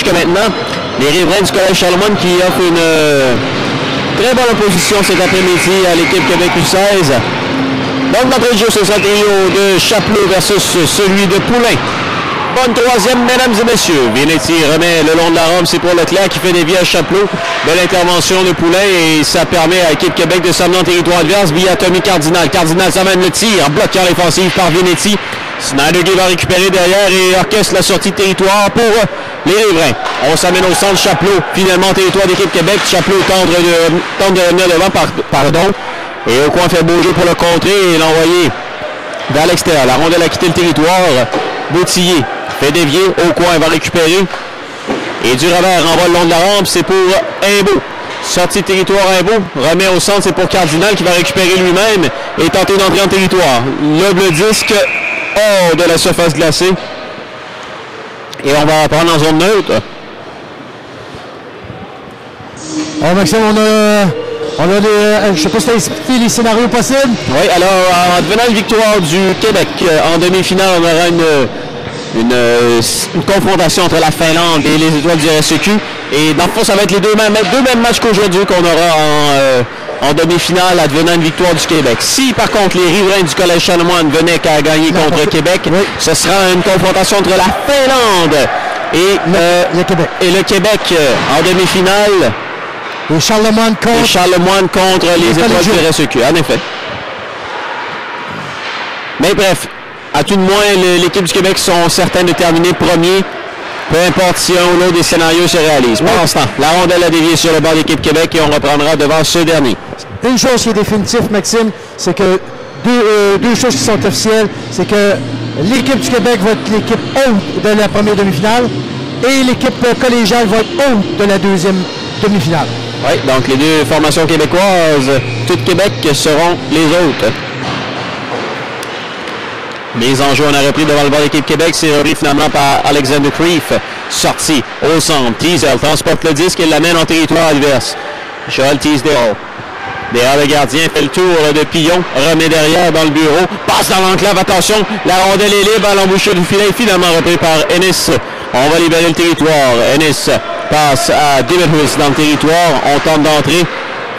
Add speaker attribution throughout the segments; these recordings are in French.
Speaker 1: jusqu'à maintenant. Les riverains du Collège Charlemagne qui offrent une très bonne opposition cet après-midi à l'équipe Québec U16. Donc, d'entrée de jeu, ce sera le trio de Chapelot versus celui de Poulain. Bonne troisième, mesdames et messieurs. Vinetti remet le long de la rampe, c'est pour Leclerc qui fait dévier à Chapelot. Belle intervention de Poulain et ça permet à l'équipe Québec de s'amener en territoire adverse via Tommy Cardinal. Cardinal s'amène le tir, bloqué en défensive par Vinetti. Snyder va récupérer derrière et orchestre la sortie de territoire pour les riverains. On s'amène au centre Chapelot, finalement territoire d'équipe Québec. Chapelot tente de revenir devant, pardon. Et au coin fait beau jeu pour le contrer et l'envoyer vers l'extérieur. La rondelle a quitté le territoire. Boutillier fait dévier au coin, va récupérer. Et du revers, renvoie le long de la rampe, c'est pour Imbeau. Sortie de territoire Imbeau, remet au centre, c'est pour Cardinal qui va récupérer lui-même et tenter d'entrer en territoire. Le disque hors de la surface glacée. Et on va reprendre en zone neutre.
Speaker 2: Alors Maxime, on a des, je ne sais pas si tu as expliqué les scénarios possibles.
Speaker 1: Oui, alors en devenant une victoire du Québec, en demi-finale, on aura une confrontation entre la Finlande et les étoiles du RSEQ. Et dans le fond, ça va être les deux mêmes matchs qu'aujourd'hui qu'on aura en demi-finale, advenant une victoire du Québec. Si par contre les riverains du Collège Charlemagne venaient qu'à gagner contre Québec, ce sera une confrontation entre la Finlande et le Québec en demi-finale.
Speaker 2: Et Charlemagne
Speaker 1: contre les étoiles du RSEQ, en effet. Mais bref, à tout de moins, l'équipe du Québec sont certains de terminer premier, peu importe si un ou l'autre des scénarios se réalise. Pour l'instant, la rondelle a dévié sur le bord de l'équipe Québec et on reprendra devant ce dernier.
Speaker 2: Une chose qui est définitive, Maxime, c'est que deux choses qui sont officielles, c'est que l'équipe du Québec va être l'équipe haute de la première demi-finale et l'équipe collégiale va être haute de la deuxième demi-finale.
Speaker 1: Oui, donc les deux formations québécoises, tout Québec, seront les autres. Les enjeux, on a repris devant le bord de l'équipe Québec, c'est repris finalement par Alexander Creef. Sorti au centre, Teasdale transporte le disque et l'amène en territoire adverse. Joel Teasdale. Derrière le gardien, fait le tour de Pillon, remet derrière dans le bureau, passe dans l'enclave, attention, la rondelle est libre à l'embouchure du filet, finalement repris par Ennis. On va libérer le territoire. Ennis passe à David dans le territoire, on tente d'entrer.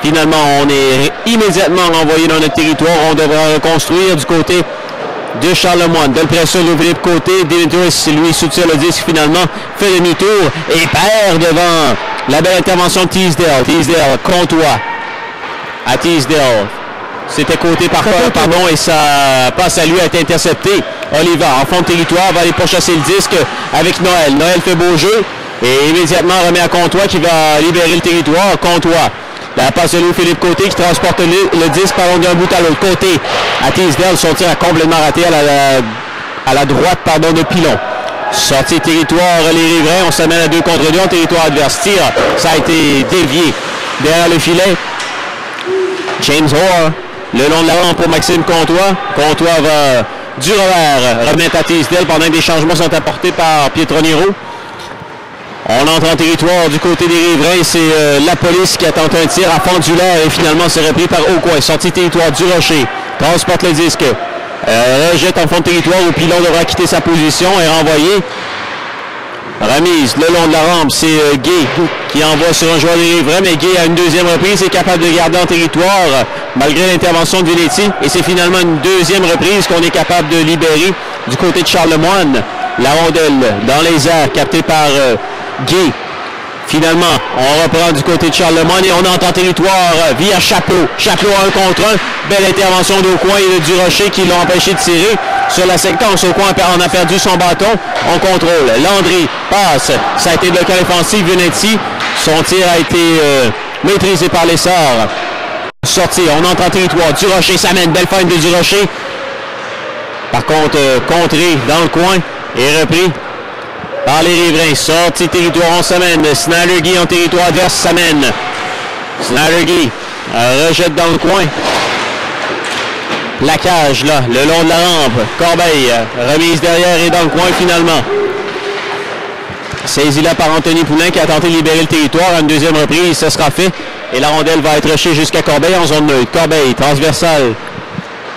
Speaker 1: Finalement, on est immédiatement renvoyé dans notre territoire, on devra reconstruire du côté de Charlemagne. Belle pression de Philippe Côté. Dimitris, lui, soutient le disque finalement, fait demi-tour et perd devant la belle intervention de Teasdale. Teasdale, Comtois à Teasdale. C'était Côté par contre, pardon, et ça passe à lui, a été intercepté. Oliver, en fond de territoire, va aller pourchasser le disque avec Noël. Noël fait beau jeu et immédiatement remet à Comtois qui va libérer le territoire. Comtois. La passe de Louis-Philippe Côté qui transporte le disque par d'un bout à l'autre. Côté à Teasdale, son tir a complètement raté à la droite de Pilon. Sortie territoire, les riverains, on s'amène à 2 contre 2 en territoire adverse. Tir, ça a été dévié derrière le filet. James Hoare, le long de la rampe pour Maxime Comtois. Comtois va du revers remettre à Teasdale pendant que des changements sont apportés par Pietroniro. On entre en territoire du côté des riverains, c'est la police qui a tenté un tir à Fondulaire et finalement c'est repris par Aucoin. Sortie territoire du Rocher, transporte le disque, rejette en fond de territoire où Pilon devra quitter sa position et renvoyer. Remise le long de la rampe, c'est Gay qui envoie sur un joueur des riverains, mais Gay à une deuxième reprise est capable de garder en territoire malgré l'intervention de Vinetti et c'est finalement une deuxième reprise qu'on est capable de libérer du côté de Charlemagne. La rondelle dans les airs captée par Gay. Finalement, on reprend du côté de Charlemagne et on entre en territoire via Chapelot. Chapelot 1 contre 1. Belle intervention d'Aucoin et du Rocher qui l'ont empêché de tirer. Sur la séquence, Aucoin en a perdu son bâton. On contrôle. Landry passe. Ça a été bloqué à l'offensive. Vinetti. Son tir a été maîtrisé par les Sorts. Sorti. On entre en territoire. Du Rocher s'amène. Belle feinte de du Rocher. Par contre, contré dans le coin et repris par les riverains. Sortie territoire, on s'amène. Snyder en territoire adverse s'amène. Snyder rejette dans le coin. Plaquage là, le long de la rampe. Corbeil, remise derrière et dans le coin finalement. Saisi là par Anthony Poulain qui a tenté de libérer le territoire. À une deuxième reprise, ce sera fait. Et la rondelle va être rushée jusqu'à Corbeil en zone neutre. Corbeil, transversal.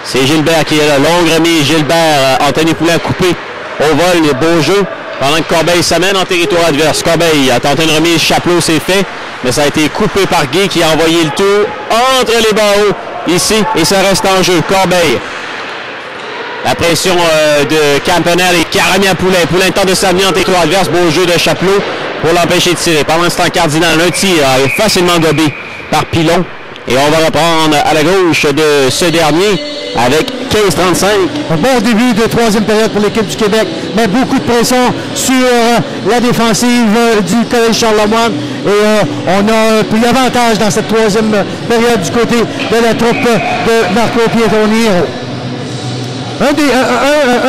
Speaker 1: C'est Gilbert qui est là. Longue remise, Gilbert. Anthony Poulain coupé au vol. Les beaux jeux. Pendant que Corbeil s'amène en territoire adverse. Corbeil a tenté une remise, Chapelot s'est fait, mais ça a été coupé par Guy qui a envoyé le tour entre les barreaux ici et ça reste en jeu. Corbeil. La pression de Campanelle et Caramia Poulain. Poulain tente de s'amener en territoire adverse. Beau jeu de Chapelot pour l'empêcher de tirer. Pendant ce temps, Cardinal, un tir facilement gobé par Pilon. Et on va reprendre à la gauche de ce dernier avec 15-35.
Speaker 2: Un bon début de troisième période pour l'équipe du Québec, mais beaucoup de pression sur la défensive du Collège Charlemagne. Et on a pris l'avantage dans cette troisième période du côté de la troupe de Marco Pietroni. Un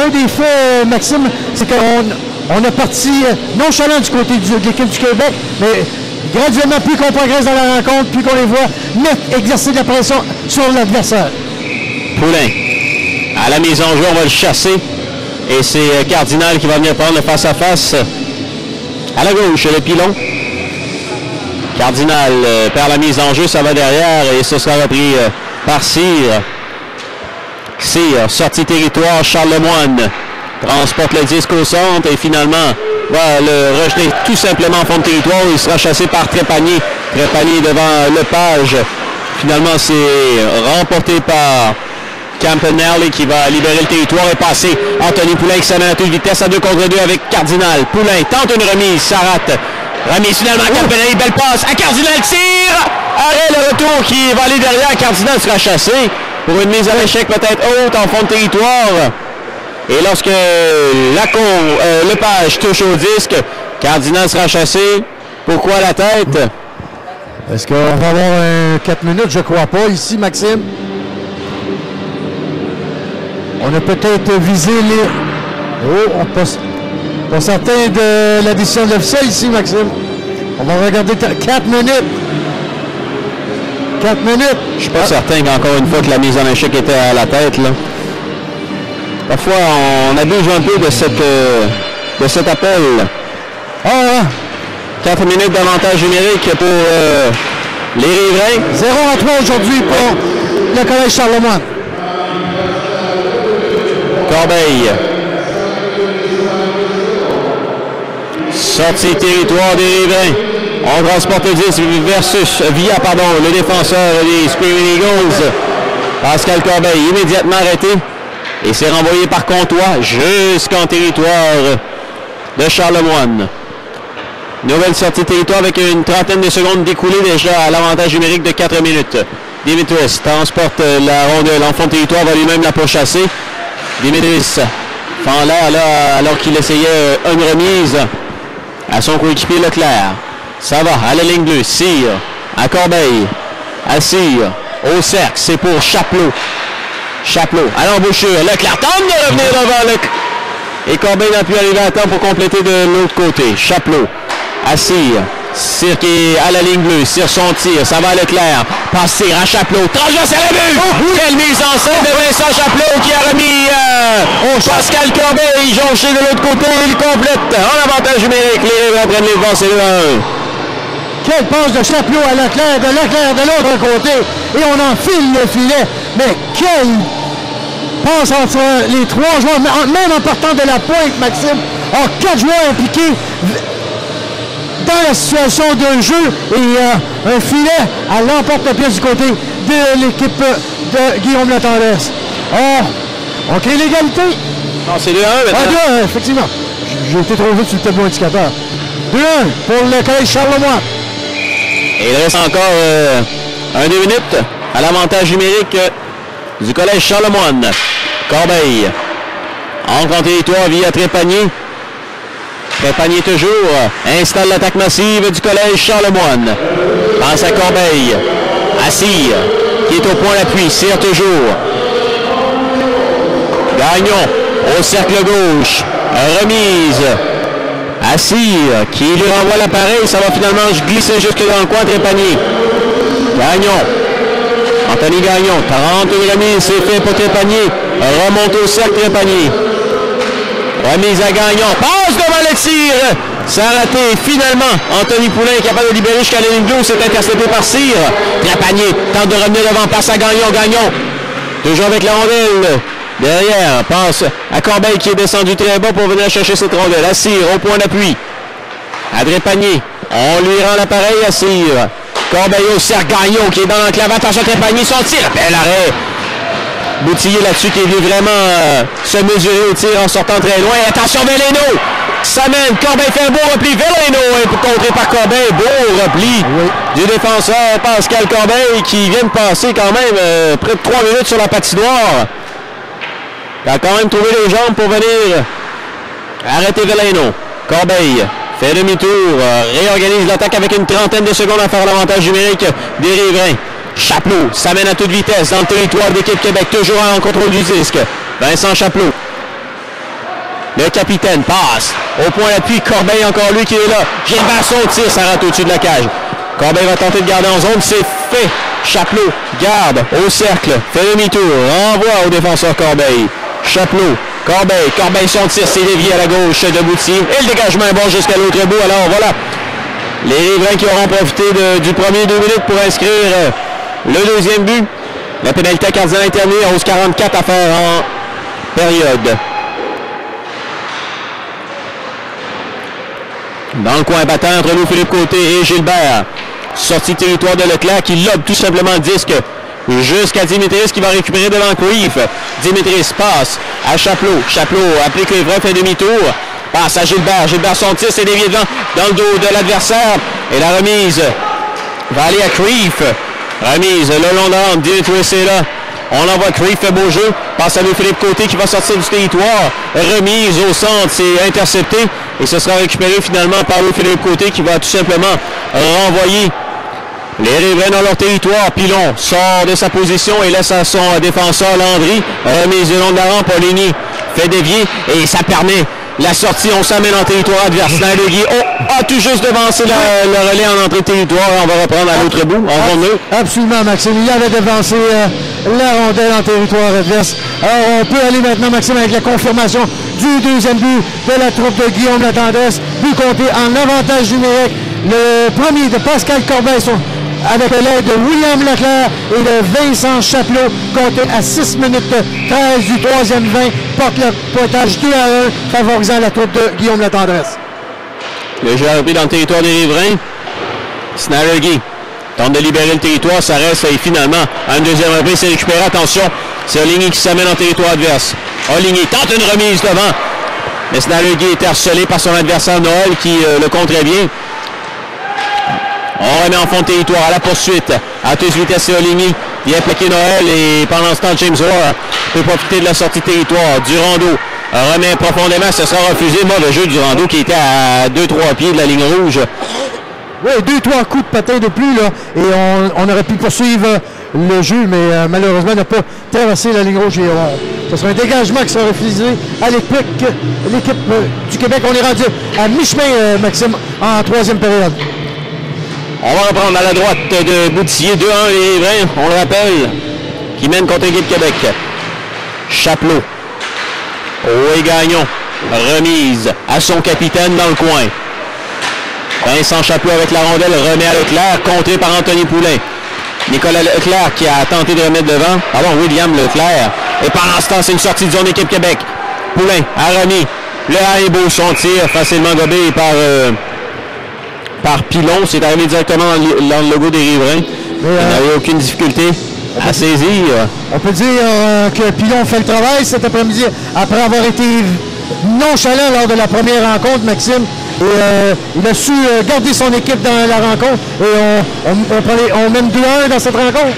Speaker 2: des faits, Maxime, c'est qu'on a parti nonchalant du côté de l'équipe du Québec, mais graduellement, plus qu'on progresse dans la rencontre, plus qu'on les voit exercer de la pression sur l'adversaire.
Speaker 1: Poulain, à la mise en jeu, on va le chasser. Et c'est Cardinal qui va venir prendre le face-à-face. À la gauche, le Pilon. Cardinal perd la mise en jeu, ça va derrière et ce sera repris par Cyr. Cyr, sortie territoire, Charles Lemoine transporte le disque au centre et finalement va le rejeter tout simplement en fond de territoire. Il sera chassé par Trépanier. Trépanier devant Lepage. Finalement, c'est remporté par Campanelli qui va libérer le territoire et passer. Anthony Poulain qui s'amène à toute vitesse à 2 contre 2 avec Cardinal. Poulain tente une remise, ça rate. Remise finalement à Campanelli, belle passe à Cardinal, tire! Arrêt, le retour qui va aller derrière. Cardinal sera chassé pour une mise à l'échec peut-être haute en fond de territoire. Et lorsque Lepage touche au disque, Cardinal sera chassé. Pourquoi la tête?
Speaker 2: Est-ce qu'on va avoir 4 minutes? Je ne crois pas ici, Maxime. On a peut-être visé les... Oh, on passe... Pas certain de la décision de l'officiel ici, Maxime. On va regarder 4 minutes. 4 minutes.
Speaker 1: Je suis pas certain qu'encore une fois que la mise en échec était à la tête, là. Parfois, on abuse un peu de cet appel. 4 minutes d'avantage numérique pour les riverains.
Speaker 2: 0-3 aujourd'hui pour le Collège Charlemagne.
Speaker 1: Corbeil. Sortie territoire des riverains. On transporte le 10 via le défenseur des Spirit Eagles. Pascal Corbeil, immédiatement arrêté. Et c'est renvoyé par Comtois jusqu'en territoire de Charlemagne. Nouvelle sortie de territoire avec une trentaine de secondes découlées déjà à l'avantage numérique de 4 minutes. Dimitris transporte la rondelle en fond de territoire, va lui-même la pourchasser. Dimitris fend l'air là alors qu'il essayait une remise à son coéquipier Leclerc. Ça va à la ligne bleue. Cyr à Corbeil. À Cyr. Au cercle, c'est pour Chapelot. Chapelot à l'embouchure. Leclerc tente de revenir devant et Corbeil n'a pu arriver à temps pour compléter de l'autre côté. Chapelot à Cyr. Cyr qui est à la ligne bleue. Cyr son tir. Ça va à Leclerc. Passe Cyr à Chapelot. Transverse à la but. Quelle mise en scène de Vincent Chapelot qui a remis Pascal Corbeil jonché de l'autre côté. Il complète en avantage numérique. Les Riverains prennent les devants. C'est 1-1.
Speaker 2: Quelle passe de Chapelot à Leclerc de l'autre côté. Et on enfile le filet. Mais quelle passe entre les 3 joueurs. Même en partant de la pointe, Maxime. 4 joueurs impliqués dans la situation de jeu. Et un filet à l'emporte-pièce du côté de l'équipe de Guillaume Latendresse. On crée l'égalité.
Speaker 1: Non, c'est 2-1 maintenant.
Speaker 2: 2-1, effectivement. J'ai été trop vite sur le tableau indicateur. 2-1 pour le Collège Charlemagne.
Speaker 1: Et il reste encore 2 minutes à l'avantage numérique du Collège Charlemagne. Corbeil entre en territoire via Trépanier. Trépanier toujours installe l'attaque massive du Collège Charlemagne. Passe à Corbeil. À Cyr qui est au point d'appui. Cyr toujours. Gagnon au cercle gauche. Remise à Cyr qui lui renvoie l'appareil. Ça va finalement glisser jusque dans le coin. Trépanier. Gagnon. Anthony Gagnon. 30 remise. C'est fait pour Trépanier. Remonte au cercle Trépanier. Remise à Gagnon. Passe devant le tir. Ça a raté. Finalement, Anthony Poulain est capable de libérer jusqu'à la ligne bleue. C'est intercepté par Cyr. Trépanier tente de revenir devant. Passe à Gagnon. Gagnon. Toujours avec la rondelle. Derrière, passe à Corbeil qui est descendu très bas pour venir chercher cette rondelle. À Cyr, au point d'appui. André Panier, on lui rend l'appareil à Cyr. Corbeil au cercle, Gagnon qui est dans l'enclave. Attention, André Panier, son tir. Bel arrêt. Boutillier là-dessus qui est venu vraiment se mesurer au tir en sortant très loin. Attention, Veleno. S'amène, Corbeil fait un beau repli. Veleno est contré par Corbeil. Beau repli du défenseur Pascal Corbeil qui vient de passer quand même près de 3 minutes sur la patinoire. Il a quand même trouvé les jambes pour venir arrêter Veleno. Corbeil fait demi-tour, réorganise l'attaque avec une trentaine de secondes à faire l'avantage numérique des riverains. Chapelot s'amène à toute vitesse dans le territoire d'équipe Québec, toujours en contrôle du disque. Vincent Chapelot. Le capitaine passe au point d'appui. Corbeil, encore lui qui est là. Gilbert son tir, ça rate au-dessus de la cage. Corbeil va tenter de garder en zone, c'est fait. Chapelot garde au cercle, fait demi-tour, renvoie au défenseur Corbeil. Chapelot, Corbeil son tir, c'est dévié à la gauche de Boutillier. Et le dégagement est bon jusqu'à l'autre bout. Alors voilà, les riverains qui auront profité du premier 2 minutes pour inscrire le deuxième but. La pénalité cardinale est terminée, 11:44 à faire en période. Dans le coin battant entre Louis-Philippe Côté et Gilbert. Sortie de territoire de Leclerc qui lobe tout simplement le disque jusqu'à Dimitris qui va récupérer devant Creef. Dimitris passe à Chapelot. Chapelot applique les vrais, fait demi-tour. Passe à Gilbert. Gilbert son tir, c'est dévié devant dans le dos de l'adversaire. Et la remise va aller à Creef. Remise le long d'arme. Dimitris est là. On envoie Creef, fait beau jeu. Passe à Louis-Philippe Côté qui va sortir du territoire. Remise au centre, c'est intercepté. Et ce sera récupéré finalement par Louis-Philippe Côté qui va tout simplement renvoyer les riverains dans leur territoire. Pilon sort de sa position et laisse à son défenseur Landry. Remise le long de la rampe. Poligny fait dévier et ça permet la sortie. On s'amène en territoire adverse. Snyder a tout juste devancé le relais en entrée de territoire. On va reprendre à l'autre bout. En ronde.
Speaker 2: Absolument, Maxime. Il avait devancé la rondelle en territoire adverse. Alors, on peut aller maintenant, Maxime, avec la confirmation du deuxième but de la troupe de Guillaume Latendresse. But compté en avantage numérique. Le premier de Pascal Corbeil avec l'aide de William Leclerc et de Vincent Chapelot, compté à 6 minutes 13 du troisième 20, porte le pointage 2-1, favorisant la troupe de Guillaume Latendresse.
Speaker 1: Le jeu a repris dans le territoire des riverains. Snyder tente de libérer le territoire, ça reste et finalement, à une deuxième reprise, c'est récupéré. Attention, c'est Oligny qui s'amène en territoire adverse. Oligny tente une remise devant, mais Snyder est harcelé par son adversaire Noël qui le contre bien. On remet en fond de territoire à la poursuite. À toute vitesse, c'est Oligny. Vient plaquer Noël et pendant ce temps, James Orr peut profiter de la sortie de territoire. Durando remet profondément, ce sera refusé. Mauvais jeu du Durando qui était à 2-3 pieds de la ligne rouge.
Speaker 2: Oui, 2-3 coups de patin de plus, là, et on aurait pu poursuivre le jeu, mais malheureusement, n'a pas traversé la ligne rouge. Et ce sera un dégagement qui sera refusé à l'équipe du Québec. On est rendu à mi-chemin, Maxime, en troisième période.
Speaker 1: On va reprendre à la droite de Boutillier, 2-1 les riverains, on le rappelle, qui mène contre l'équipe Québec. Chapelot. Et Gagnon. Remise à son capitaine dans le coin. Vincent Chapelot avec la rondelle, remet à Leclerc, contré par Anthony Poulain. Nicolas Leclerc qui a tenté de remettre devant. Pardon, William Leclerc. Et pendant ce temps, c'est une sortie de zone équipe Québec. Poulain a remis. Le Haïbo, son tir facilement gobé par Pilon. C'est arrivé directement dans le logo des riverains. Il n'avait aucune difficulté à saisir.
Speaker 2: On peut dire que Pilon fait le travail cet après-midi après avoir été nonchalant lors de la première rencontre, Maxime. Et, il a su garder son équipe dans la rencontre et on mène 2-1 dans cette rencontre.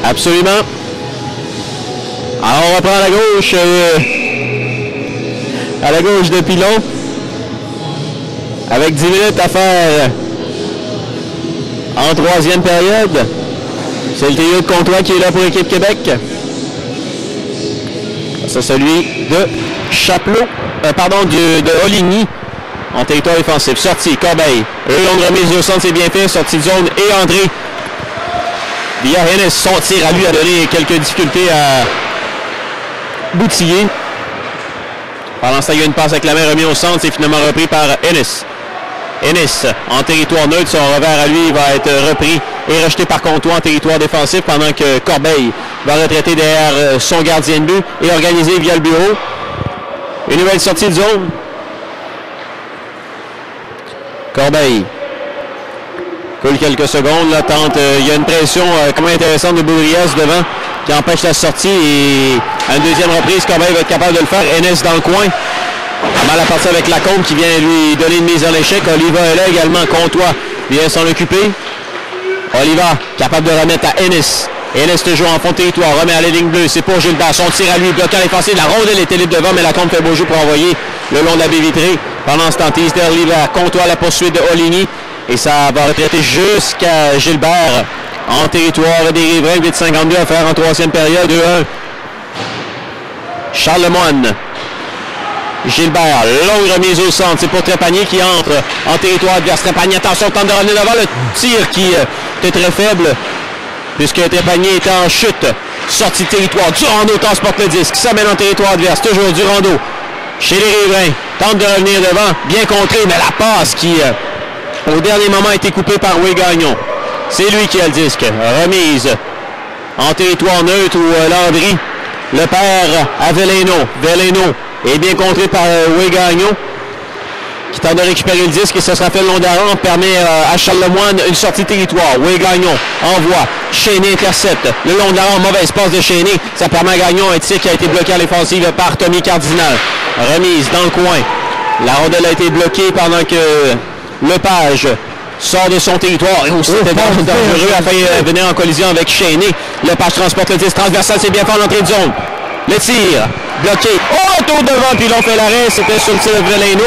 Speaker 1: Absolument. Alors on reprend à la gauche de Pilon avec 10 minutes à faire en troisième période. C'est le trio de Comtois qui est là pour l'équipe Québec. C'est celui de Chapelot, de Oligny en territoire défensif. Sortie, Corbeil. Longue remise au centre, c'est bien fait. Sortie de zone et entrée via Ennis. Son tir à lui a donné quelques difficultés à Boutillier. Pendant ce temps, il y a une passe avec la main remise au centre. C'est finalement repris par Ennis. Ennis en territoire neutre, son revers à lui va être repris et rejeté par Comtois en territoire défensif pendant que Corbeil va retraiter derrière son gardien de but et organiser via le bureau. Une nouvelle sortie de zone. Corbeil coule quelques secondes, là, tente. Il y a une pression quand même intéressante de Boudrias devant qui empêche la sortie et à une deuxième reprise, Corbeil va être capable de le faire. Ennis dans le coin. Mal à partir avec Lacombe qui vient lui donner une mise en échec. Oliva est là également. Comtois vient s'en occuper. Oliva capable de remettre à Ennis. Ennis toujours en fond de territoire. Remet à la ligne bleue. C'est pour Gilbert. Son tir à lui bloquant l'effensive. La rondelle était libre devant, mais Lacombe fait beau jeu pour envoyer le long de la baie vitrée. Pendant ce temps, Teasdale livre à Comtois à la poursuite de Oligny. Et ça va retraiter jusqu'à Gilbert en territoire des Riverains. 8,52 à faire en troisième période. 2-1. Charles Lemoine. Gilbert, longue remise au centre. C'est pour Trépanier qui entre en territoire adverse. Trépanier, attention, tente de revenir devant le tir qui était très faible puisque Trépanier était en chute. Sortie de territoire. Durando transporte le disque. S'amène en territoire adverse. Toujours Durando chez les Riverains. Tente de revenir devant. Bien contré, mais la passe qui, au dernier moment, a été coupée par Wé Gagnon. C'est lui qui a le disque. Remise en territoire neutre où Landry, le père à Veleno. Veleno est bien contré par Wé Gagnon qui tente de récupérer le disque et ce sera fait le long d'arrêt. Permet à Charles Lemoine une sortie de territoire. Wé Gagnon envoie. Chéné intercepte. Le long d'arrêt, mauvais passe de Chéné. Ça permet à Gagnon un tir qui a été bloqué à l'offensive par Tommy Cardinal. Remise dans le coin. La rondelle a été bloquée pendant que Lepage sort de son territoire. C'était dangereux afin de venir en collision avec Chéné. Lepage transporte le disque transversal. C'est bien fait en entrée de zone. Le tir bloqué. Oh, tour devant, puis l'on fait l'arrêt. C'était sur le tir de Veleno.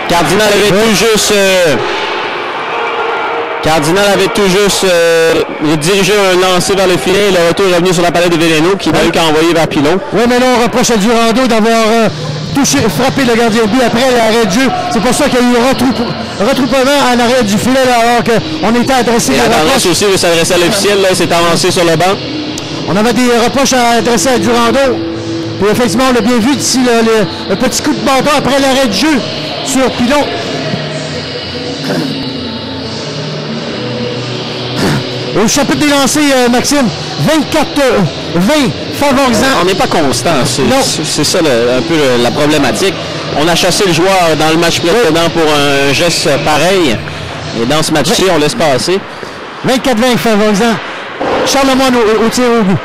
Speaker 1: Cardinal avait tout juste dirigé un lancer vers le filet. Le retour est revenu sur la palette de Veleno qui n'a eu qu'à envoyer vers Pilon.
Speaker 2: Oui, mais là, on reproche à Durando d'avoir frappé le gardien de but après l'arrêt de jeu. C'est pour ça qu'il y a eu un retroupement en arrière du filet là, alors qu'on était adressé.
Speaker 1: Et la tendance aussi de s'adresser à l'officiel, s'est avancé sur le banc.
Speaker 2: On avait des reproches à adresser à Durando. Puis effectivement, on l'a bien vu d'ici le petit coup de bâton après l'arrêt de jeu sur Pilon. Au chapitre des lancers, Maxime, 24-20 favorisant.
Speaker 1: On n'est pas constant, c'est ça un peu la problématique. On a chassé le joueur dans le match précédent pour un geste pareil. Et dans ce match-ci, on laisse passer.
Speaker 2: 24-20 favorisant. Charles Lemoine au tir au but.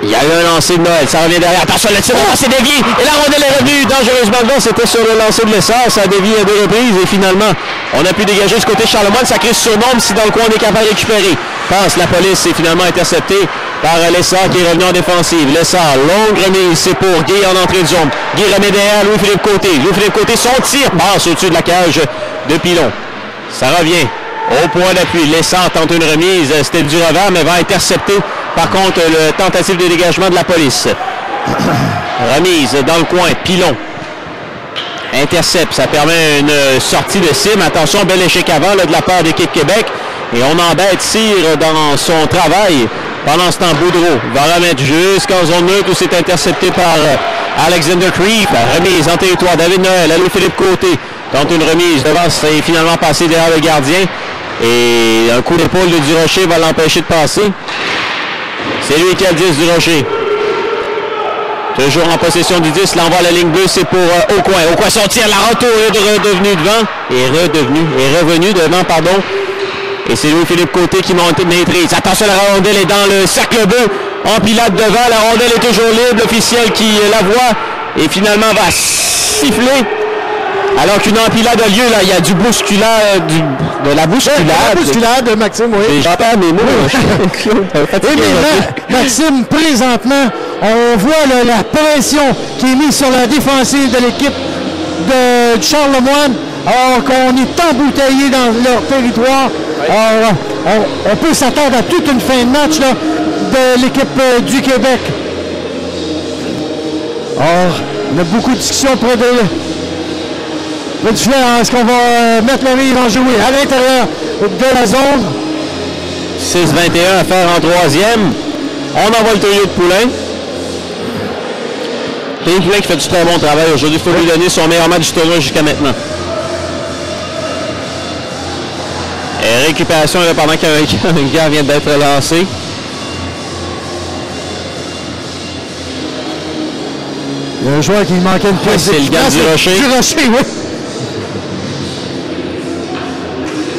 Speaker 1: Il y a eu un lancer de Noël, ça revient derrière. Attention, le tir c'est dévié. Et la rondelle est revenue dangereusement devant. C'était sur le lancer de Lessard. Ça a dévié à 2 reprises. Et finalement, on a pu dégager ce côté Charlemagne. Ça crée ce surnombre si dans le coin on est capable de récupérer. Passe la police est finalement interceptée par Lessard qui est revenu en défensive. Lessard, longue remise, c'est pour Guy en entrée de zone. Guy remet derrière Louis-Philippe Côté. Louis-Philippe Côté, son tir passe au-dessus de la cage de Pilon. Ça revient au point d'appui. Lessard tente une remise. C'était du revers, mais va intercepter par contre le tentative de dégagement de la police. Remise dans le coin. Pilon intercepte. Ça permet une sortie de cible. Attention, bel échec avant là, de la part d'équipe Québec. Et on embête Cyr dans son travail. Pendant ce temps, Boudreau va remettre jusqu'en zone neutre où c'est intercepté par Alexander Creep. Remise en territoire. David Noël, Louis-Philippe Côté tente une remise devant. C'est finalement passé derrière le gardien. Et un coup d'épaule de Durocher va l'empêcher de passer. C'est lui qui a le 10 Durocher. Toujours en possession du 10. L'envoie à la ligne bleue, c'est pour Aucoin. Aucoin son tir, la retour est redevenu devant. Est revenu devant, pardon. Et c'est Louis-Philippe Côté qui maîtrise. Attention, la rondelle est dans le cercle bleu. Empilade devant, la rondelle est toujours libre. L'officiel qui la voit et finalement va siffler. Alors qu'une empilade a lieu, là, il y a du bousculade, de la bousculade.
Speaker 2: La bousculade, Maxime, oui.
Speaker 1: J'entends mes mots.
Speaker 2: Oui, mais Maxime, présentement, on voit là, la pression qui est mise sur la défensive de l'équipe de Charles Lemoine. Alors qu'on est embouteillé dans leur territoire. Alors, on peut s'attendre à toute une fin de match là, de l'équipe du Québec. Or, on a beaucoup de discussions près de du filet. Est-ce qu'on va mettre le rive en jouer à l'intérieur de la zone?
Speaker 1: 6-21 à faire en troisième. On envoie le trio de Poulain. Théo Poulain qui fait du très bon travail aujourd'hui. Il faut lui donner son meilleur match du tournoi jusqu'à maintenant. Récupération là, pendant qu'un gars vient d'être lancé.
Speaker 2: Il y a un joueur qui manquait une pièce.
Speaker 1: C'est le gars du Rocher.
Speaker 2: Du Rocher, oui.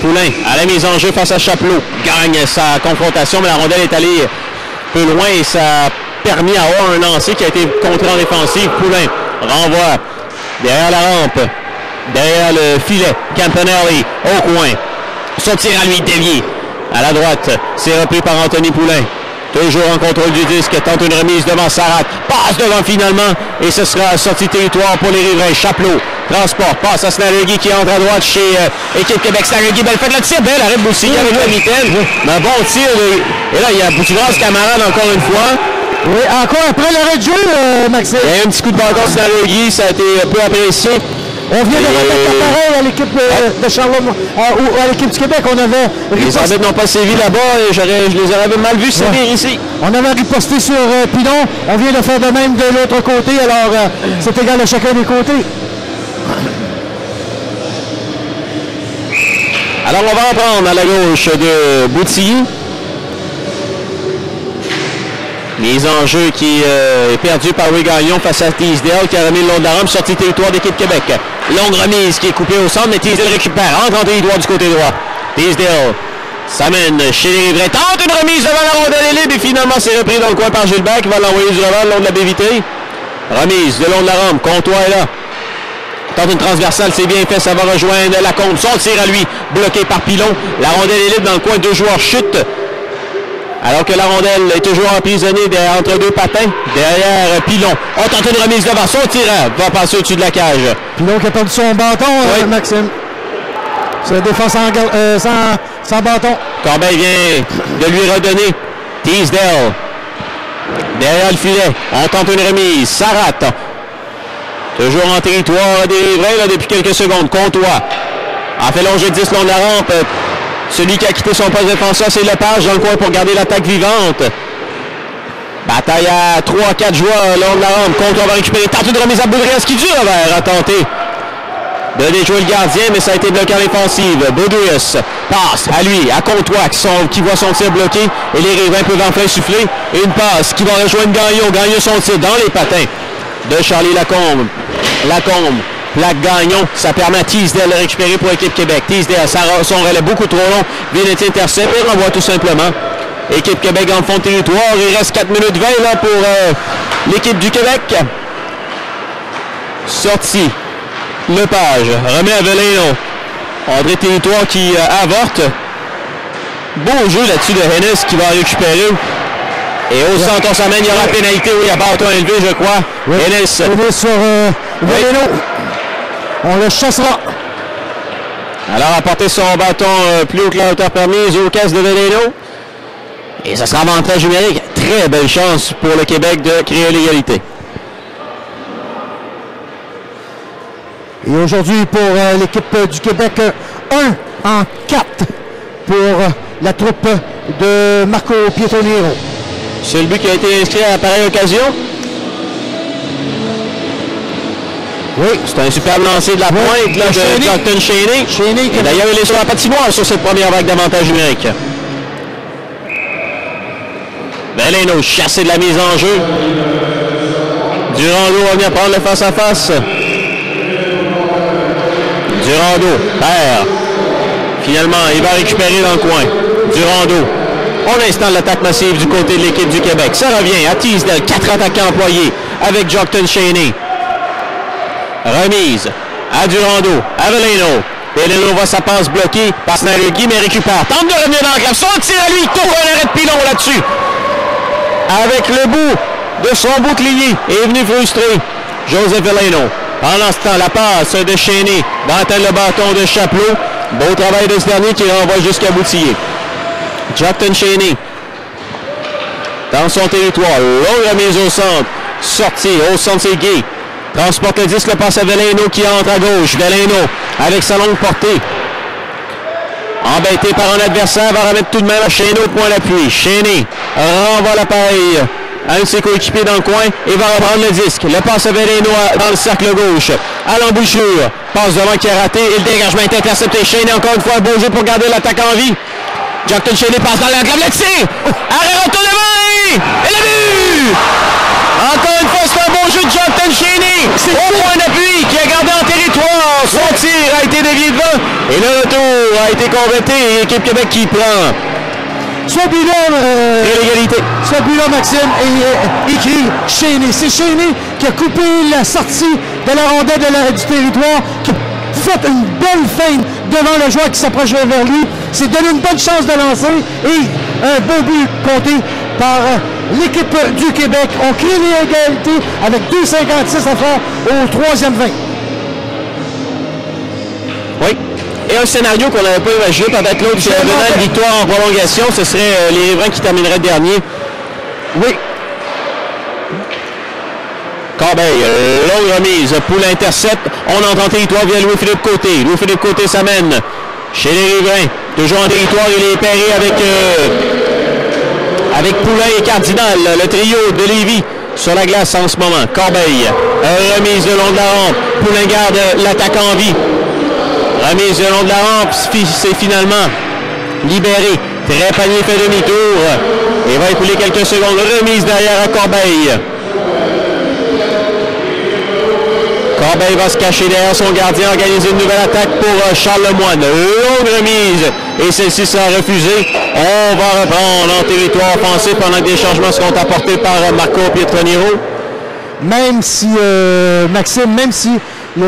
Speaker 1: Poulain à la mise en jeu face à Chapelot. Gagne sa confrontation, mais la rondelle est allée peu loin et ça a permis à avoir un lancer qui a été contré en défensive. Poulain renvoie derrière la rampe, derrière le filet. Campanelli au coin. Son tir à lui dévié. À la droite, c'est repris par Anthony Poulain. Toujours en contrôle du disque, tente une remise devant Sarat. Passe devant finalement et ce sera sortie de territoire pour les riverains. Chapelot, transport, passe à Snarugui qui entre à droite chez Équipe Québec. Snarugui, belle fête, le tir, belle, arrête Boussy avec la mitaine. Un bon tir. Et là, il y a Boutigrasse camarade encore une fois.
Speaker 2: Oui, encore après l'arrêt de jeu, Maxime.
Speaker 1: Il y a eu un petit coup de bâton de Snarugui, ça a été peu apprécié.
Speaker 2: On vient de remettre pareil à l'équipe de Charlotte, ou à l'équipe du Québec. On avait
Speaker 1: les arbitres n'ont pas sévi là-bas et je les aurais mal vus sévir ici.
Speaker 2: On avait riposté sur Pilon. On vient de faire de même de l'autre côté. Alors, c'est égal à chacun des côtés.
Speaker 1: Alors, on va en prendre à la gauche de Boutilly. Mise en jeu qui est perdue par Louis Gagnon face à Teasdale qui a remis le long de la rampe, sortie territoire d'Équipe Québec. Longue remise qui est coupée au centre, mais Teasdale récupère, entre en territoire du côté droit. Teasdale s'amène chez les riverains, tente une remise devant la rondelle libre et finalement c'est repris dans le coin par Gilbert qui va l'envoyer du revers le long de la baie vitrée. Remise le long de la rampe, Comtois est là. Tente une transversale, c'est bien fait, ça va rejoindre Lacombe. Son tir à lui, bloqué par Pilon. La rondelle est libre dans le coin, deux joueurs chutent. Alors que la rondelle est toujours emprisonnée entre deux patins, derrière Pilon. On tente une remise devant, son tireur va passer au-dessus de la cage.
Speaker 2: Pilon qui a perdu son bâton, oui. Maxime. C'est la défense sans bâton.
Speaker 1: Corbeil vient de lui redonner. Teasdale, derrière le filet, on tente une remise, ça rate. Toujours en territoire des riverains là, depuis quelques secondes. Comtois a fait longer 10 long de la rampe. Celui qui a quitté son poste défenseur, c'est Lepage dans le coin pour garder l'attaque vivante. Bataille à 3-4 joueurs long de la rampe. Comtois va récupérer. Tente une remise à Boudrias qui dure vers a tenté de déjouer le gardien, mais ça a été bloqué en défensive. Boudrias passe à lui, à Comtois qui voit son tir bloqué et les riverains peuvent enfin souffler. Une passe qui va rejoindre Gagnon. Gagnon son tir dans les patins de Charlie Lacombe. Lacombe plaque Gagnon, ça permet à Teasdale de récupérer pour Équipe Québec. Teasdale, son relais beaucoup trop long, Vinetti intercepte et renvoie tout simplement. Équipe Québec en fond de territoire, il reste 4 minutes 20 là, pour l'équipe du Québec. Sortie, Lepage, remet à Veleno. André Territoire qui avorte. Beau jeu là-dessus de Hennis qui va récupérer. Et au centre, on s'amène, il y aura pénalité, oui, à bâton élevé, je crois.
Speaker 2: Oui.
Speaker 1: Hennis.
Speaker 2: Sur Veleno. On le chassera.
Speaker 1: Alors, apporter son bâton plus haut que la hauteur permise au casque de Veleno. Et ça sera avantage numérique. Très belle chance pour le Québec de créer l'égalité.
Speaker 2: Et aujourd'hui, pour l'équipe du Québec, 1 en 4 pour la troupe de Marco Pietroniero.
Speaker 1: C'est le but qui a été inscrit à pareille occasion. Oui, c'est un superbe lancer de la pointe là, de Jockton Cheney. D'ailleurs, il est sur la patinoire sur cette première vague d'avantage numérique. Veleno chassé de la mise en jeu. Durando va venir prendre le face-à-face. Durando perd. Finalement, il va récupérer dans le coin. Durando. On installe l'attaque massive du côté de l'équipe du Québec. Ça revient à Teasdale, 4 attaquants employés avec Jockton Cheney. Remise à Durando, à Veleno. Veleno voit sa passe bloquée par Snarugui, mais récupère. Tente de revenir dans la classe. Son tir à lui, tourne un arrêt de Pilon là-dessus. Avec le bout de son bouclier, est venu frustré Joseph Veleno. Pendant ce temps, la passe de Cheney va atteindre le bâton de Chapelot. Beau travail de ce dernier qui renvoie jusqu'à Boutillier. Jockton Cheney dans son territoire. Longue remise au centre. Sortie au centre, c'est Guy. Transporte le disque, le passe à Veleno qui entre à gauche. Veleno avec sa longue portée. Embêté par un adversaire, va remettre tout de même à Cheney au point d'appui. Cheney renvoie l'appareil un de ses coéquipiers dans le coin et va reprendre le disque. Le passe à Vélénois dans le cercle gauche. À l'embouchure. Passe devant qui a raté et le dégagement est intercepté. Cheney encore une fois, beau jeu pour garder l'attaque en vie. Jonathan Cheney passe dans la glove, le tir. Arrêt retournement et le but! Encore une fois, c'est un bon jeu de Jonathan Cheney. Au point d'appui qui a gardé en territoire. Son tir a été dévié devant et le retour a été complété. L'équipe Québec qui prend.
Speaker 2: Ce but-là,
Speaker 1: l'égalité.
Speaker 2: Ce but-là, Maxime, est écrit Cheney. C'est Cheney qui a coupé la sortie de la rondelle du territoire, qui a fait une belle feinte devant le joueur qui s'approchait vers lui. C'est donné une bonne chance de lancer et un beau but compté par l'équipe du Québec. On crée l'égalité avec 2,56 à faire au troisième 20.
Speaker 1: Oui. Et un scénario qu'on n'avait pas imaginé, peut-être l'autre, qui venait une victoire en prolongation, ce serait les Riverains qui termineraient dernier. Oui. Corbeil, longue remise, Poule intercepte. On entend territoire via Louis-Philippe Côté. Louis-Philippe Côté s'amène chez les Riverains. Toujours en territoire, il est pairé avec Poulain et Cardinal, le trio de Lévis sur la glace en ce moment. Corbeil, remise le long de la rampe. Poulain garde l'attaque en vie. Remise le long de la rampe, c'est finalement libéré. Trépanier fait demi-tour et va écouler quelques secondes. Remise derrière à Corbeil. Corbeil va se cacher derrière son gardien, organiser une nouvelle attaque pour Charles Lemoine. Longue remise et celle-ci sera refusée. On va reprendre en territoire offensif pendant que des changements seront apportés par Marco Pietroniero.
Speaker 2: Même si, Maxime, même si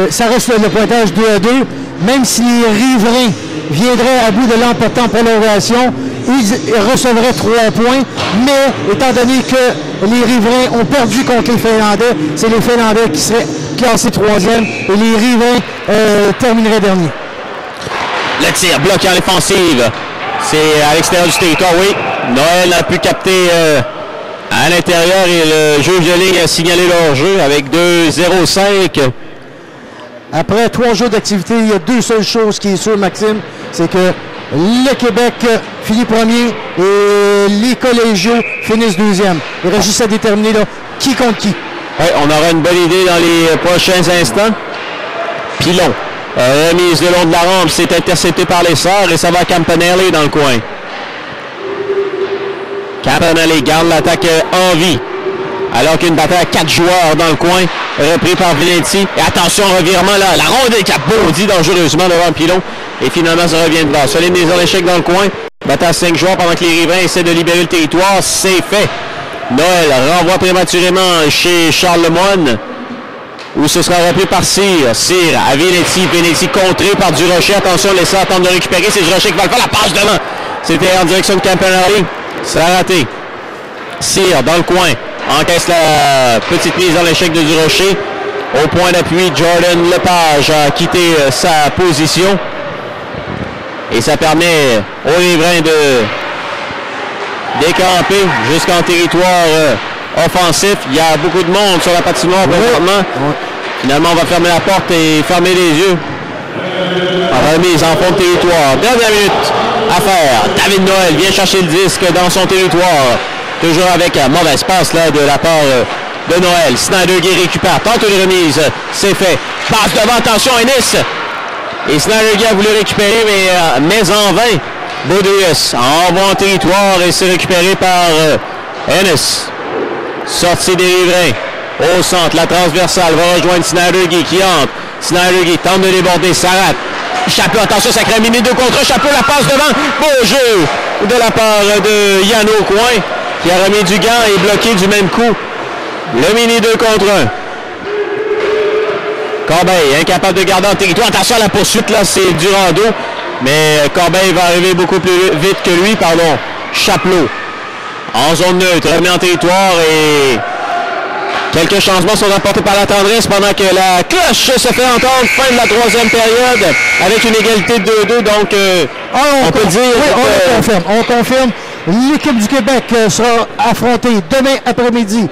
Speaker 2: ça reste le pointage 2-2, même si les Riverains viendraient à bout de l'emportant en prolongation, ils recevraient 3 points, mais étant donné que les Riverains ont perdu contre les Finlandais, c'est les Finlandais qui seraient classés 3e et les Riverains termineraient dernier.
Speaker 1: Le tir bloqué en défensive, c'est à l'extérieur du territoire, oui. Noël a pu capter à l'intérieur et le juge de ligne a signalé leur jeu avec 2-0-5.
Speaker 2: Après 3 jours d'activité, il y a 2 seules choses qui est sûres, Maxime, c'est que le Québec finit premier et les collégiaux finissent 2e. Il reste juste à déterminer là, qui contre qui.
Speaker 1: Oui, on aura une bonne idée dans les prochains instants. Pilon, remise le long de la rampe, c'est intercepté par les Sœurs et ça va à Campanelli dans le coin. Campanelli garde l'attaque en vie. Alors qu'une bataille à 4 joueurs dans le coin, repris par Valenti. Et attention, revirement là, la rondelle qui a bondi dangereusement devant Pilon. Et finalement, ça revient de là. Solide mise en échec dans le coin. Bataille à 5 joueurs pendant que les Riverains essaient de libérer le territoire. C'est fait. Noël renvoie prématurément chez Charles Lemoine, où ce sera repris par Cyr. Cyr à Valenti. Valenti contré par Durocher. Attention, laissez attendre de récupérer. C'est Durocher qui va le faire. La passe devant. C'était en direction de Campanelli. Ça a raté. Cyr dans le coin. Encaisse la petite mise dans l'échec de Durocher. Au point d'appui, Jordan Lepage a quitté sa position. Et ça permet aux Riverains de décamper jusqu'en territoire offensif. Il y a beaucoup de monde sur la patinoire présentement. Finalement, on va fermer la porte et fermer les yeux. Remise en fond de territoire. Dernière minute à faire. David Noël vient chercher le disque dans son territoire. Toujours avec mauvaise passe là, de la part de Noël. Snyder Guy récupère. Tente une remise. C'est fait. Passe devant. Attention, Ennis. Et Snyder Guy a voulu récupérer, mais en vain. Baudrius envoie en territoire et c'est récupéré par Ennis. Sortie des Riverains. Au centre. La transversale va rejoindre Snyder Guy qui entre. Snyder Guy tente de déborder. Ça rate. Chapeau, attention, ça crée un mini 2 contre 1. Chapeau, la passe devant. Beau jeu de la part de Yann au coin, qui a remis du gant et bloqué du même coup. Le mini 2 contre 1. Corbeil, incapable de garder en territoire. Attention à la poursuite, là, c'est Durando. Mais Corbeil va arriver beaucoup plus vite que lui, pardon. Chapelot, en zone neutre, remis en territoire et quelques changements sont apportés par la tendresse pendant que la cloche se fait entendre. Fin de la 3e période avec une égalité de 2-2. Donc, on peut dire...
Speaker 2: Oui, on confirme. L'équipe du Québec sera affrontée demain après-midi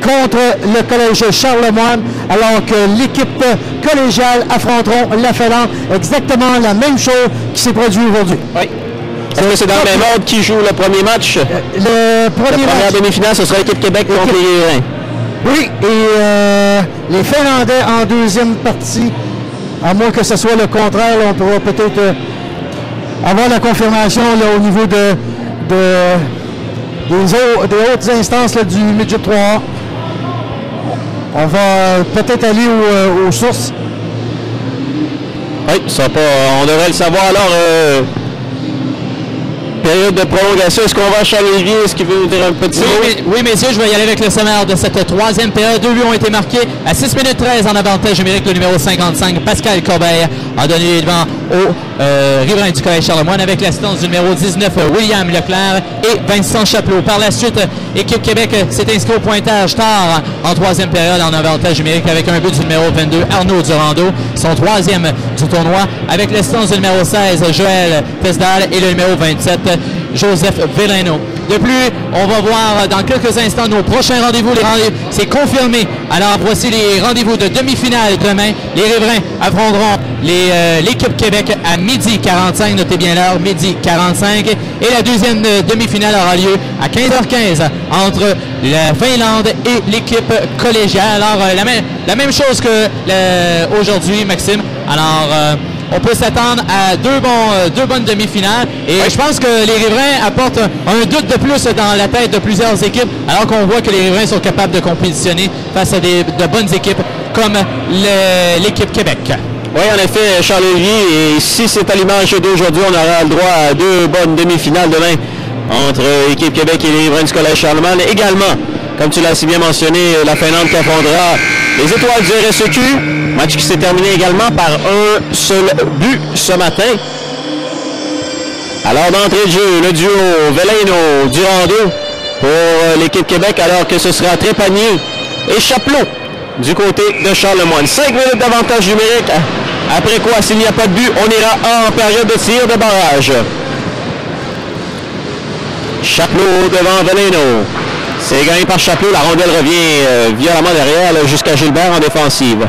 Speaker 2: contre le collège Charles-Lemoine, alors que l'équipe collégiale affronteront la Finlande. Exactement la même chose qui s'est produite aujourd'hui.
Speaker 1: Oui. Est-ce que c'est dans le même ordre qui joue le premier match?
Speaker 2: Le premier
Speaker 1: La première
Speaker 2: match.
Speaker 1: demi-finale, ce sera l'équipe Québec contre les Riverins.
Speaker 2: Oui, et les Finlandais en deuxième partie, à moins que ce soit le contraire, là, on pourra peut-être avoir la confirmation là, au niveau des autres instances là, du Midget 3A. On va peut-être aller aux sources.
Speaker 1: Oui, ça pas, on devrait le savoir. Alors, période de prolongation, est-ce qu'on va à Charles-Olivier? Est-ce qu'il veut nous dire un petit mot?
Speaker 3: Oui, messieurs, je vais y aller avec le sommaire de cette troisième période. 2 buts ont été marqués à 6 minutes 13 en avantage numérique. Le numéro 55, Pascal Corbeil, a donné les devants au riverain du Collège Charlemagne avec l'assistance du numéro 19, William Leclerc et Vincent Chapelot. Par la suite, Équipe Québec s'est inscrit au pointage tard en troisième période en avantage numérique avec un but du numéro 22, Arnaud Durando, son troisième du tournoi, avec l'assistance du numéro 16, Joël Tesdal, et le numéro 27, Joseph Velleno. De plus, on va voir dans quelques instants nos prochains rendez-vous. C'est confirmé. Alors voici les rendez-vous de demi-finale demain. Les Riverains affronteront l'équipe Québec à 12h45. Notez bien l'heure, 12h45. Et la deuxième demi-finale aura lieu à 15h15 entre la Finlande et l'équipe collégiale. Alors la même chose que aujourd'hui, Maxime. Alors on peut s'attendre à deux bonnes demi-finales. Et je pense que les Riverains apportent un doute de plus dans la tête de plusieurs équipes, alors qu'on voit que les Riverains sont capables de compétitionner face à de bonnes équipes comme l'équipe Québec.
Speaker 1: Oui, en effet, Charles-Olivier, et si c'est à l'image d'aujourd'hui, on aura le droit à 2 bonnes demi-finales demain entre l'équipe Québec et les Riverains du Collège Charlemagne. Également, comme tu l'as si bien mentionné, la Finlande qui affrontera les Étoiles du RSEQ. Match qui s'est terminé également par un seul but ce matin. Alors d'entrée de jeu, le duo Velleno-Durando pour l'équipe Québec, alors que ce sera Trépanier et Chapelot du côté de Charlemagne. 5 minutes d'avantage numérique. Après quoi, s'il n'y a pas de but, on ira en période de tir de barrage. Chapelot devant Velleno. C'est gagné par Chapelot. La rondelle revient violemment derrière jusqu'à Gilbert en défensive.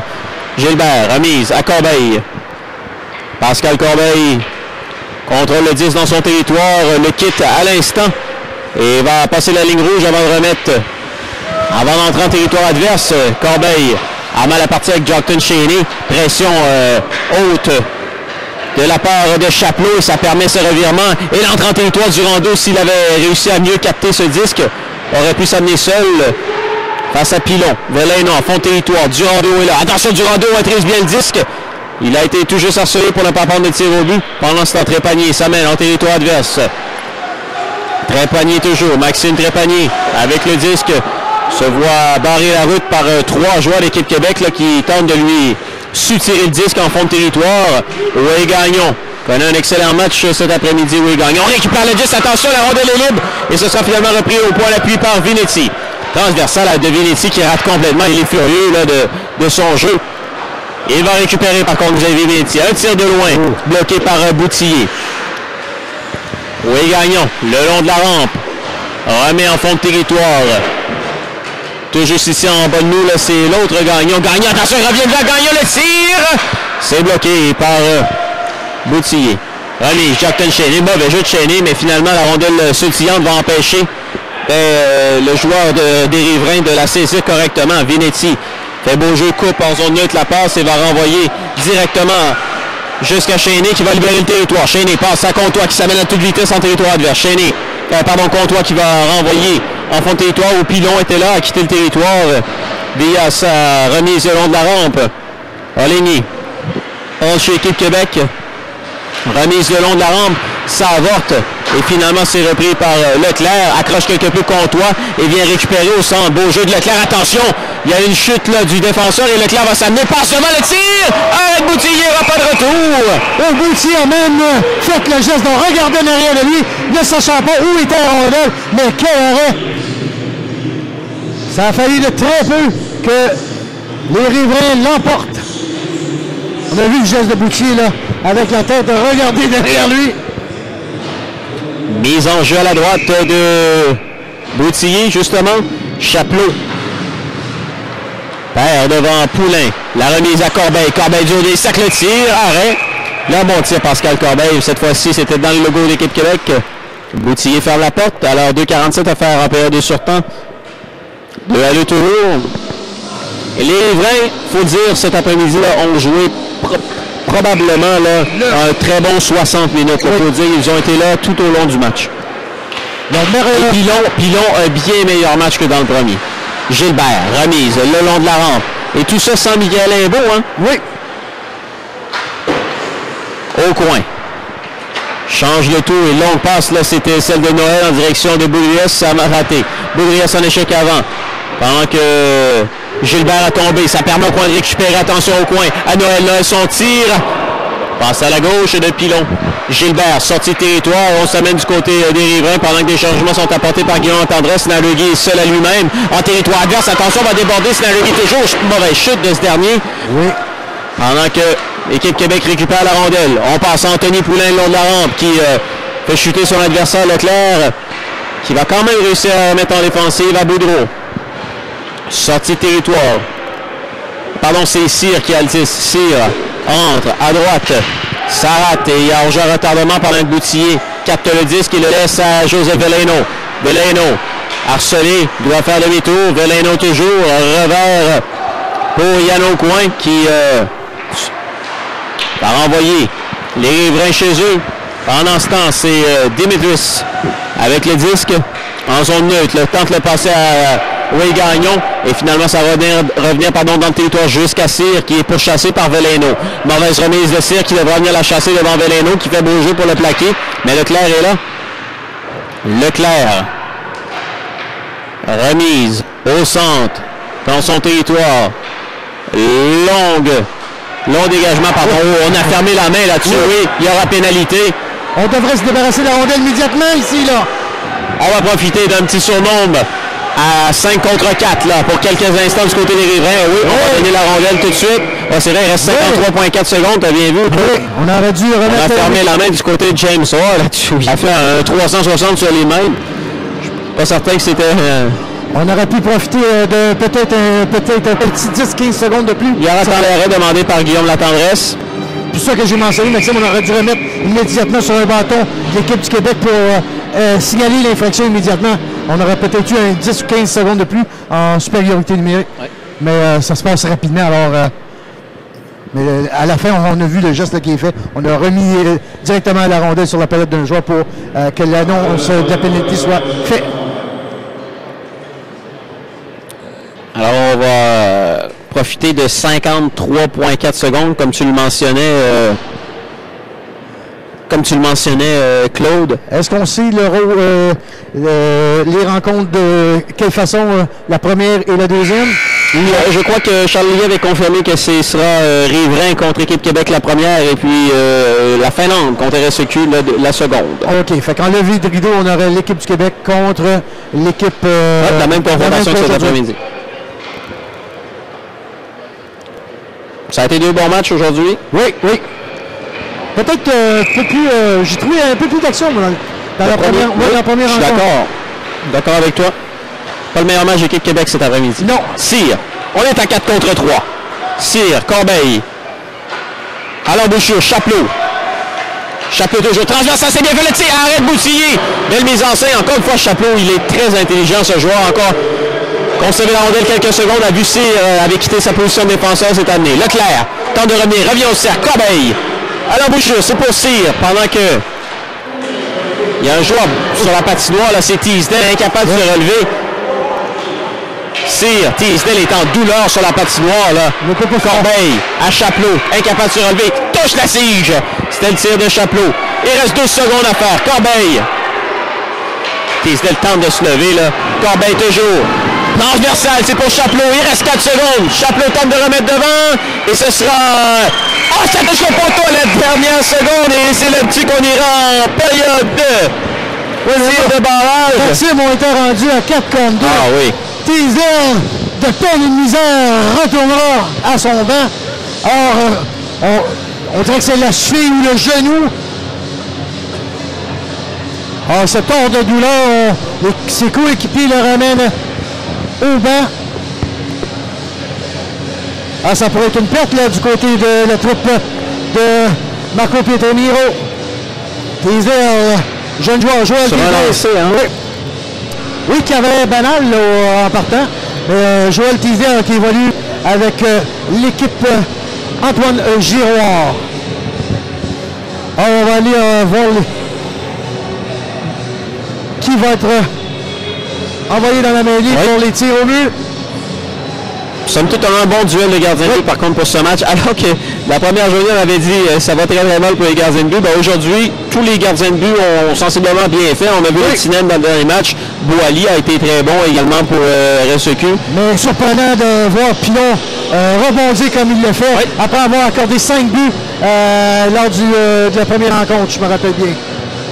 Speaker 1: Gilbert, remise à Corbeil. Pascal Corbeil contrôle le 10 dans son territoire, le quitte à l'instant et va passer la ligne rouge avant de remettre, avant d'entrer en territoire adverse. Corbeil a mal à partir avec Jockton Cheney. Pression haute de la part de Chapelot et ça permet ce revirement. Et l'entrée en territoire du Durando, s'il avait réussi à mieux capter ce disque, aurait pu s'amener seul face à Pilon. Velleno en fond de territoire. Durando est là. Attention, Durando maîtrise bien le disque. Il a été tout juste harcelé pour ne pas prendre de tir au but. Pendant ce temps, Trépanier s'amène en territoire adverse. Trépanier toujours. Maxime Trépanier avec le disque se voit barrer la route par 3 joueurs de l'équipe Québec là, qui tentent de lui soutirer le disque en fond de territoire. Ray Gagnon connaît un excellent match cet après-midi. Ray Gagnon récupère le disque. Attention, la rondelle est libre. Et ce sera finalement repris au point d'appui par Vinetti. Transversal de Vinetti qui rate complètement. Il est furieux là, de son jeu. Il va récupérer par contre Xavier Vinetti. Un tir de loin, bloqué par Boutillier. Oui, Gagnon, le long de la rampe. Remet en fond de territoire. Tout juste ici en bas de nous, là, c'est l'autre Gagnon. Gagnon, attention, il revient de Gagnon, le tir! C'est bloqué par Boutillier. Remise, Jockton Cheney, mauvais jeu de Cheney, mais finalement la rondelle sautillante va empêcher le joueur des Riverains de la saisir correctement. Vinetti fait beau jeu, coupe en zone neutre la passe et va renvoyer directement jusqu'à Cheney qui va libérer le territoire. Cheney passe à Comtois qui s'amène à toute vitesse en territoire adverse. Comtois qui va renvoyer en fond de territoire où Pilon était là à quitter le territoire via sa remise le long de la rampe. Oligny, 11 chez Équipe Québec. Remise le long de la rampe, ça avorte. Et finalement, c'est repris par Leclerc. Accroche quelque peu Comtois et vient récupérer au centre. Beau jeu de Leclerc. Attention, il y a une chute là, du défenseur et Leclerc va s'amener. Passe devant le tir. Arrête Boutillier, il n'y aura pas de retour.
Speaker 2: Boutillier a même fait le geste de regarder derrière de lui, ne sachant pas où était la rondelle. Mais quel arrêt! Ça a fallu de très peu que les Riverains l'emportent. On a vu le geste de Boutillier là, avec la tête de regarder derrière lui.
Speaker 1: Mise en jeu à la droite de Boutillier, justement. Chapelot perd devant Poulain. La remise à Corbeil. Corbeil du haut des sacs, le tir. Arrêt. Là, bon tir, Pascal Corbeil. Cette fois-ci, c'était dans le logo de l'équipe Québec. Boutillier ferme la porte. Alors, 2,47 à faire en période de surtemps. De aller toujours. Et les Riverins, il faut dire, cet après-midi, ont joué probablement là, un très bon 60 minutes. Il faut dire, ils ont été là tout au long du match. Pilon a bien meilleur match que dans le premier. Gilbert, remise, le long de la rampe. Et tout ça sans Miguel Imbeau, hein?
Speaker 2: Oui.
Speaker 1: Au coin. Change le tout et longue passe, là, c'était celle de Noël en direction de Boudrias. Ça m'a raté. Boudrias en échec avant. Pendant que Gilbert a tombé. Ça permet au coin de récupérer. Attention au coin. À Noël, son tir. Passe à la gauche de Pilon. Gilbert, sorti de territoire. On s'amène du côté des Riverains pendant que des changements sont apportés par Guillaume Tendresse. Sinalogi est seul à lui-même. En territoire adverse. Attention, va déborder. Sinalogi toujours. Mauvaise chute de ce dernier.
Speaker 2: Oui.
Speaker 1: Pendant que l'équipe Québec récupère la rondelle. On passe à Anthony Poulain le long de la rampe qui fait chuter son adversaire Leclerc. Qui va quand même réussir à mettre en défensive à Boudreau. Sortie de territoire. Pardon, c'est Cyr qui a le 10. Cyr entre à droite. Ça rate et il y a un retardement par un Boutillier. Capte le disque et le laisse à Joseph Veleno. Veleno, harcelé, doit faire demi-tour. Veleno toujours. Revers pour Yann Aucoin qui va renvoyer les Riverains chez eux. Pendant ce temps, c'est Dimitris avec le disque en zone neutre. Tente le passer à Way Gagnon et finalement ça va revenir dans le territoire jusqu'à Cyr qui est pourchassé par Veleno. Mauvaise remise de Cyr qui devra venir la chasser devant Veleno qui fait beau jeu pour le plaquer. Mais Leclerc est là. Leclerc. Remise au centre dans son territoire. Long dégagement, pardon. On a fermé la main là-dessus. Oui, il y aura pénalité.
Speaker 2: On devrait se débarrasser de la rondelle immédiatement ici, là.
Speaker 1: On va profiter d'un petit surnombre à 5 contre 4 là, pour quelques instants du côté des Riverains. Oui, on va donner la rondelle tout de suite. Ah, c'est vrai, il reste 53,4 secondes, t'as bien vu.
Speaker 2: Oui, on aurait dû remettre...
Speaker 1: On a fermé la main du côté de James Hall là-dessus. Il a fait un 360 sur les mains. Je suis pas certain que c'était...
Speaker 2: On aurait pu profiter de peut-être un petit 10-15 secondes de plus.
Speaker 1: Il y aura un arrêt demandé par Guillaume Latendresse.
Speaker 2: C'est ça que j'ai mentionné, Maxime, on aurait dû remettre immédiatement sur un bâton l'équipe du Québec pour signaler l'infraction immédiatement. On aurait peut-être eu un 10 ou 15 secondes de plus en supériorité numérique. Ouais. Mais ça se passe rapidement. Alors, mais à la fin, on a vu le geste qui est fait. On a remis directement la rondelle sur la palette d'un joueur pour que l'annonce de la pénalité soit faite.
Speaker 1: Alors, on va profiter de 53,4 secondes, comme tu le mentionnais. Claude.
Speaker 2: Est-ce qu'on sait le rôle, les rencontres de quelle façon, la première et la deuxième?
Speaker 1: Je crois que Charles Lillet avait confirmé que ce sera Riverain contre Équipe Québec la première et puis la Finlande contre RSEQ la seconde.
Speaker 2: OK. Fait qu'en levée de rideau, on aurait l'équipe du Québec contre l'équipe...
Speaker 1: la même confrontation que cet après-midi. Ça a été 2 bons matchs aujourd'hui?
Speaker 2: Oui. Peut-être un peu plus... j'ai trouvé un peu plus d'action dans la première rencontre.
Speaker 1: Je suis d'accord avec toi. Pas le meilleur match d'équipe Québec cet après-midi.
Speaker 2: Non.
Speaker 1: Cyr, on est à 4 contre 3. Cyr, Corbeil. Alors Bouchure, Chapelot toujours. Transversal, c'est bien fait le tir. Arrête Boutillier. Belle mise en scène. Encore une fois, Chapelot, il est très intelligent ce joueur. Encore conservé la rondelle quelques secondes. A vu Cyr avait quitté sa position de défenseur, s'est amené. Leclerc tente de revenir. Revient au cercle. Corbeil. Alors Bouchure, c'est pour Cyr. Pendant que il y a un joueur sur la patinoire. Là, c'est Teasdale, incapable de se relever. Cyr, Teasdale est en douleur sur la patinoire. Là. Corbeil à Chapelot, incapable de se relever. Touche la sige. C'était le tir de Chapelot. Il reste 2 secondes à faire. Corbeil. Teasdale tente de se lever. Là. Corbeil toujours. Transversal, c'est pour Chapelot. Il reste 4 secondes. Chapelot tente de remettre devant. Et ce sera... Ah, ça touche le poteau la dernière seconde. Et c'est le petit qu'on ira en période de barrage.
Speaker 2: Maxime ont été rendus à 4 contre 2.
Speaker 1: Ah oui.
Speaker 2: Teasdale, de peine et de misère, retournera à son banc. Or, on dirait que c'est la cheville ou le genou. Alors, ce tort de douleur, ses coéquipiers le ramènent au banc. Ah, ça pourrait être une perte là, du côté de la troupe de Marco Pietromiro. Teaser, jeune joueur, Joël Teaser. Oui, qui avait banal là, en partant. Joël Teaser qui évolue avec l'équipe Antoine Giroir. Alors, on va aller voir qui va être envoyé dans la mêlée pour les tirs au but.
Speaker 1: Somme toute, on a un bon duel de gardiens de but par contre pour ce match. Alors que la première journée, on avait dit ça va très très mal pour les gardiens de but. Ben, aujourd'hui, tous les gardiens de but ont sensiblement bien fait. On a vu le Tinem dans le dernier match. Bouali a été très bon également pour RSEQ.
Speaker 2: Mais surprenant de voir Pilon rebondir comme il l'a fait après avoir accordé 5 buts lors de la première rencontre, je me rappelle bien.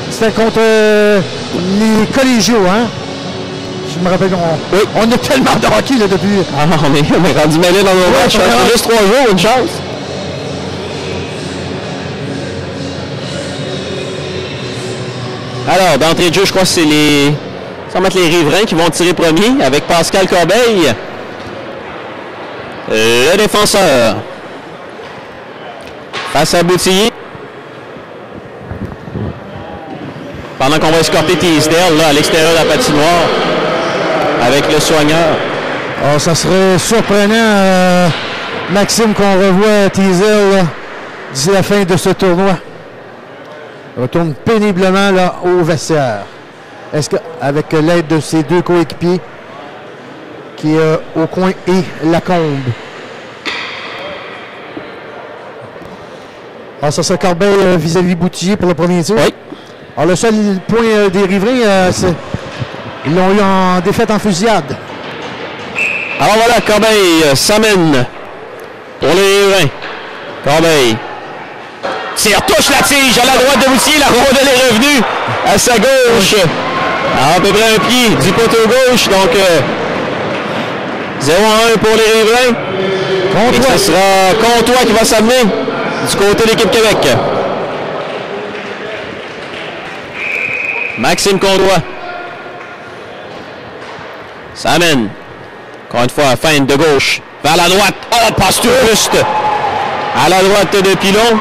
Speaker 2: C'était contre les collégiaux, hein? Je me rappelle, on a tellement de hockey là, depuis.
Speaker 1: Ah, on est rendu mêlé dans nos matchs. Ça fait juste 3 jours, une chance. Alors, d'entrée de jeu, je crois que c'est les... Ça va mettre les riverains qui vont tirer premier avec Pascal Corbeil. Le défenseur. Face à Boutillier. Pendant qu'on va escorter Teasdale là, à l'extérieur de la patinoire avec le soigneur.
Speaker 2: Oh, ça serait surprenant, Maxime, qu'on revoie Teasdale d'ici la fin de ce tournoi. Il retourne péniblement là, au vestiaire. Est-ce qu'avec l'aide de ses deux coéquipiers qui est au coin et Lacombe. Alors, ça sera Corbeil vis-à-vis Boutillier pour le premier tir.
Speaker 1: Oui.
Speaker 2: Alors, le seul point des riverains, ils l'ont eu en défaite en fusillade.
Speaker 1: Alors voilà, Corbeil s'amène pour les riverains. Corbeil. Tire, touche la tige à la droite de Boutillier. La rondelle est revenue à sa gauche. À peu près un pied du poteau gauche. Donc, 0-1 pour les riverains. Et ce sera Comtois qui va s'amener du côté de l'équipe Québec. Maxime Comtois s'amène. Encore une fois, feinte de gauche vers la droite. Oh, passe tout juste à la droite de Pilon.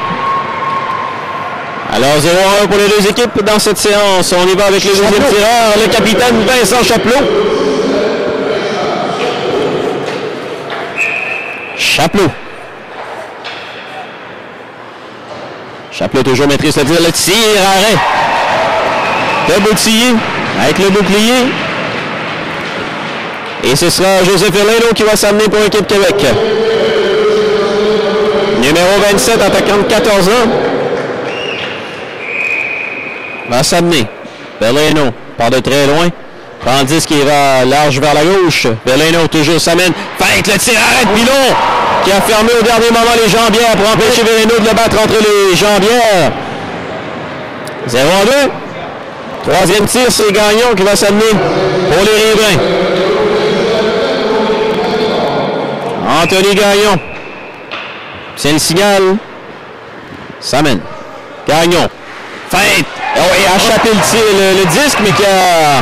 Speaker 1: Alors 0-1 pour les deux équipes dans cette séance. On y va avec le deuxième tireur, le capitaine Vincent Chapelot. Chapelot toujours maîtrise le tir. Le tir, arrêt de Boutillier avec le bouclier. Et ce sera Joseph Erlino qui va s'amener pour l'équipe Québec. Numéro 27, attaquant de 14 ans. Va s'amener. Berlino part de très loin. Prend le disque qui va large vers la gauche. Berlino toujours s'amène. Feinte le tir, arrête Pilon qui a fermé au dernier moment les jambières pour empêcher Berlino de le battre entre les jambières. 0-2. Troisième tir, c'est Gagnon qui va s'amener pour les riverains. Anthony Gagnon. C'est le signal. S'amène. Gagnon. Feinte. Oh, il a échappé le disque, mais qui a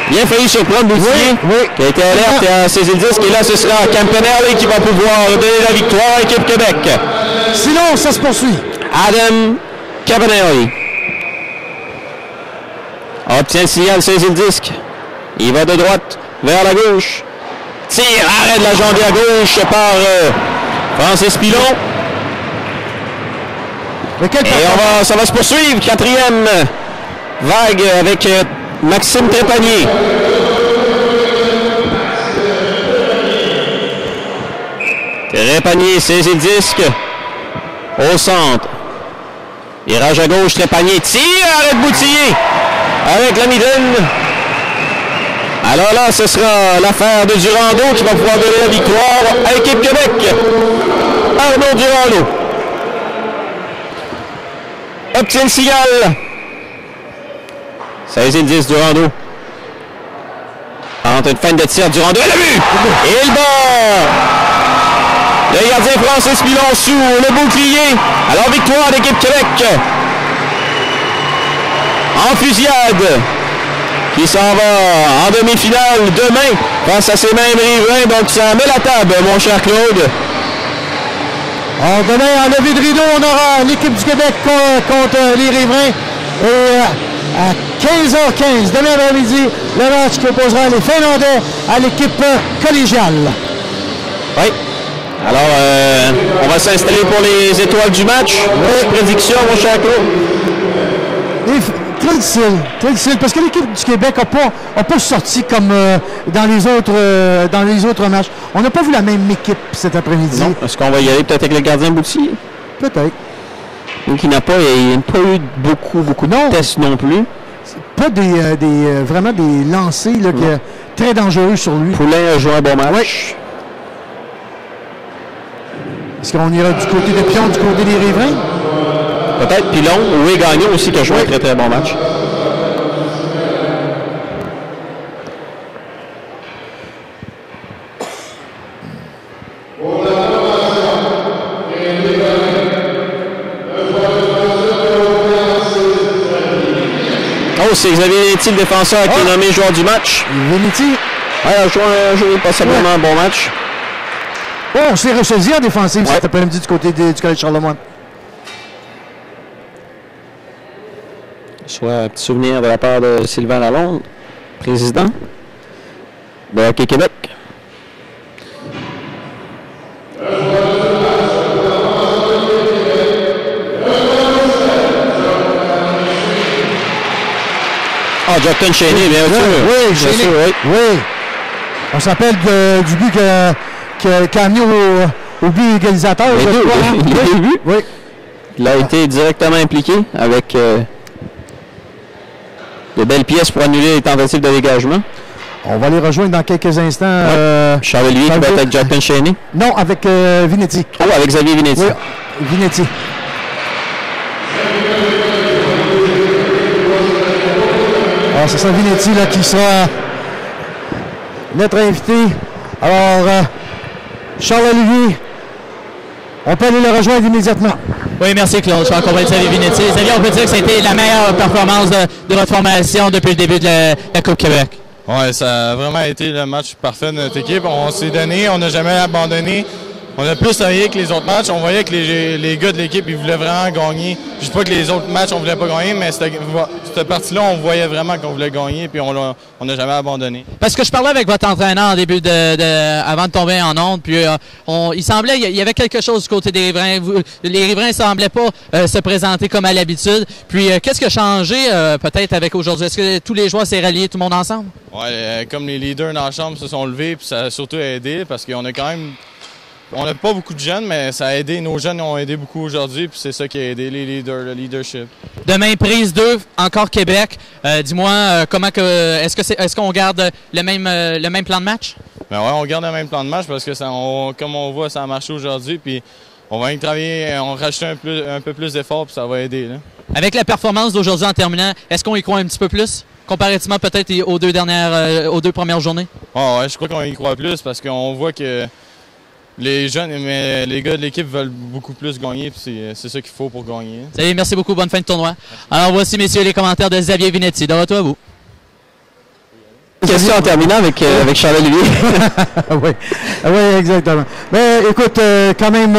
Speaker 1: bien failli surprendre Boutillier, qui a été alerte et a saisi le disque. Et là, ce sera Campanelli qui va pouvoir donner la victoire à l'équipe Québec.
Speaker 2: Sinon, ça se poursuit.
Speaker 1: Adam Campanelli obtient le signal, saisit le disque. Il va de droite vers la gauche. Tire, arrêt de la jambière gauche par Francis Pilon. Et ça va se poursuivre. Quatrième vague avec Maxime Trépanier. Trépanier saisit le disque au centre. Virage à gauche, Trépanier tire, arrêt de Boutillier avec la mitaine. Alors là, ce sera l'affaire de Durando qui va pouvoir donner la victoire à l'équipe Québec. Arnaud Durando obtient le signal. Saisit le 10, Durando. Entre une feinte de tir, Durando et le but! Et le bord! Le gardien Francis Pilon sous le bouclier. Alors victoire d'équipe Québec. En fusillade. Qui s'en va en demi-finale demain face à ces mêmes riverains. Donc ça met la table, mon cher Claude.
Speaker 2: Alors demain, en levée de rideau, on aura l'équipe du Québec contre les Riverains. Et à 15h15, demain après-midi, le match qui opposera les Finlandais à l'équipe collégiale.
Speaker 1: Oui. Alors, on va s'installer pour les étoiles du match. Oui. Prédiction, mon cher Claude.
Speaker 2: Très difficile, parce que l'équipe du Québec n'a pas sorti comme dans les autres matchs. On n'a pas vu la même équipe cet après-midi.
Speaker 1: Non. Est-ce qu'on va y aller peut-être avec le gardien Bouty?
Speaker 2: Peut-être.
Speaker 1: Donc, il n'a pas eu beaucoup de tests non plus.
Speaker 2: Pas vraiment des lancers là, très dangereux sur lui.
Speaker 1: Poulain a joué un bon match. Oui.
Speaker 2: Est-ce qu'on ira du côté de Pion, du côté des Riverains?
Speaker 1: Peut-être Pilon, oui, Gagnon aussi qui a joué un très bon match. Oh, c'est Xavier Vinetti, le défenseur qui est nommé joueur du match.
Speaker 2: Vinetti?
Speaker 1: Oui, il a joué passablement un bon match.
Speaker 2: Oh, on s'est ressaisi en défensive cet après-midi du côté du Collège Charlemagne.
Speaker 1: Soit un petit souvenir de la part de Sylvain Lalonde, président de Hockey Québec. Ah, Jonathan Cheney, bien sûr.
Speaker 2: Oui, Cheney. Oui. On s'appelle du but qui a amené au but égalisateur.
Speaker 1: Les deux buts. Oui. Il a été directement impliqué avec de belles pièces pour annuler les tentatives de dégagement.
Speaker 2: On va les rejoindre dans quelques instants.
Speaker 1: Charles Olivier qui va être avec Jonathan Cheney.
Speaker 2: Non, avec Vinetti.
Speaker 1: Oh, avec Xavier Vinetti.
Speaker 2: Oui, Vinetti. Alors, c'est ça, Vinetti là, qui sera notre invité. Alors, Charles Olivier, on peut aller le rejoindre immédiatement.
Speaker 3: Oui, merci Claude. Je suis en compagnie de Xavier Vinetti. Xavier, on peut dire que ça a été la meilleure performance de votre formation depuis le début de la Coupe Québec.
Speaker 4: Oui, ça a vraiment été le match parfait de notre équipe. On s'est donné, on n'a jamais abandonné. On a plus travaillé que les autres matchs. On voyait que les gars de l'équipe, ils voulaient vraiment gagner. Je ne dis pas que les autres matchs, on ne voulait pas gagner, mais cette partie-là, on voyait vraiment qu'on voulait gagner, puis on n'a jamais abandonné.
Speaker 3: Parce que je parlais avec votre entraîneur en début avant de tomber en onde, puis il semblait, il y avait quelque chose du côté des Riverains. Les Riverains ne semblaient pas se présenter comme à l'habitude. Puis, qu'est-ce qui a changé peut-être avec aujourd'hui? Est-ce que tous les joueurs s'est ralliés, tout le monde ensemble?
Speaker 4: Oui, comme les leaders dans la chambre se sont levés, puis ça a surtout aidé, parce qu'on a quand même... On n'a pas beaucoup de jeunes, mais ça a aidé. Nos jeunes ont aidé beaucoup aujourd'hui, puis c'est ça qui a aidé les leaders, le leadership.
Speaker 3: Demain, prise 2, encore Québec. Dis-moi, est-ce qu'on garde le même plan de match?
Speaker 4: Ben ouais, on garde le même plan de match parce que comme on voit, ça a marché aujourd'hui, puis on va y travailler, on rajoute un peu plus d'efforts, puis ça va aider. Là.
Speaker 3: Avec la performance d'aujourd'hui en terminant, est-ce qu'on y croit un petit peu plus? Comparativement peut-être aux deux premières journées?
Speaker 4: Oh, ouais, je crois qu'on y croit plus parce qu'on voit que les jeunes, mais les gars de l'équipe veulent beaucoup plus gagner, puis c'est ça qu'il faut pour gagner.
Speaker 3: Salut, merci beaucoup, bonne fin de tournoi. Alors voici, messieurs, les commentaires de Xavier Vinetti. De retour à vous.
Speaker 1: Question en terminant avec Charles Olivier.
Speaker 2: Oui, exactement. Mais écoute, quand même,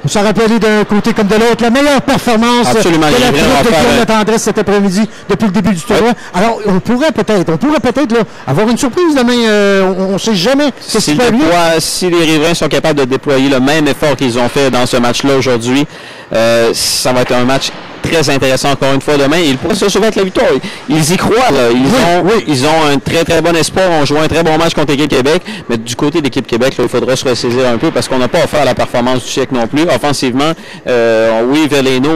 Speaker 2: on s'en rappelait d'un côté comme de l'autre. La meilleure performance de la troupe de Guillaume Latendresse cet après-midi depuis le début du tournoi. Alors, on pourrait peut-être avoir une surprise demain. On ne sait jamais ce qui peut arriver.
Speaker 1: Si les Riverains sont capables de déployer le même effort qu'ils ont fait dans ce match-là aujourd'hui, ça va être un match très intéressant encore une fois demain. Ils pourraient se sauver avec la victoire. Ils y croient. Là. Ils ont un très bon espoir. On joue un très bon match contre l'équipe Québec. Mais du côté de l'équipe Québec, là, il faudra se ressaisir un peu parce qu'on n'a pas offert la performance du siècle non plus. Offensivement, oui, Veleno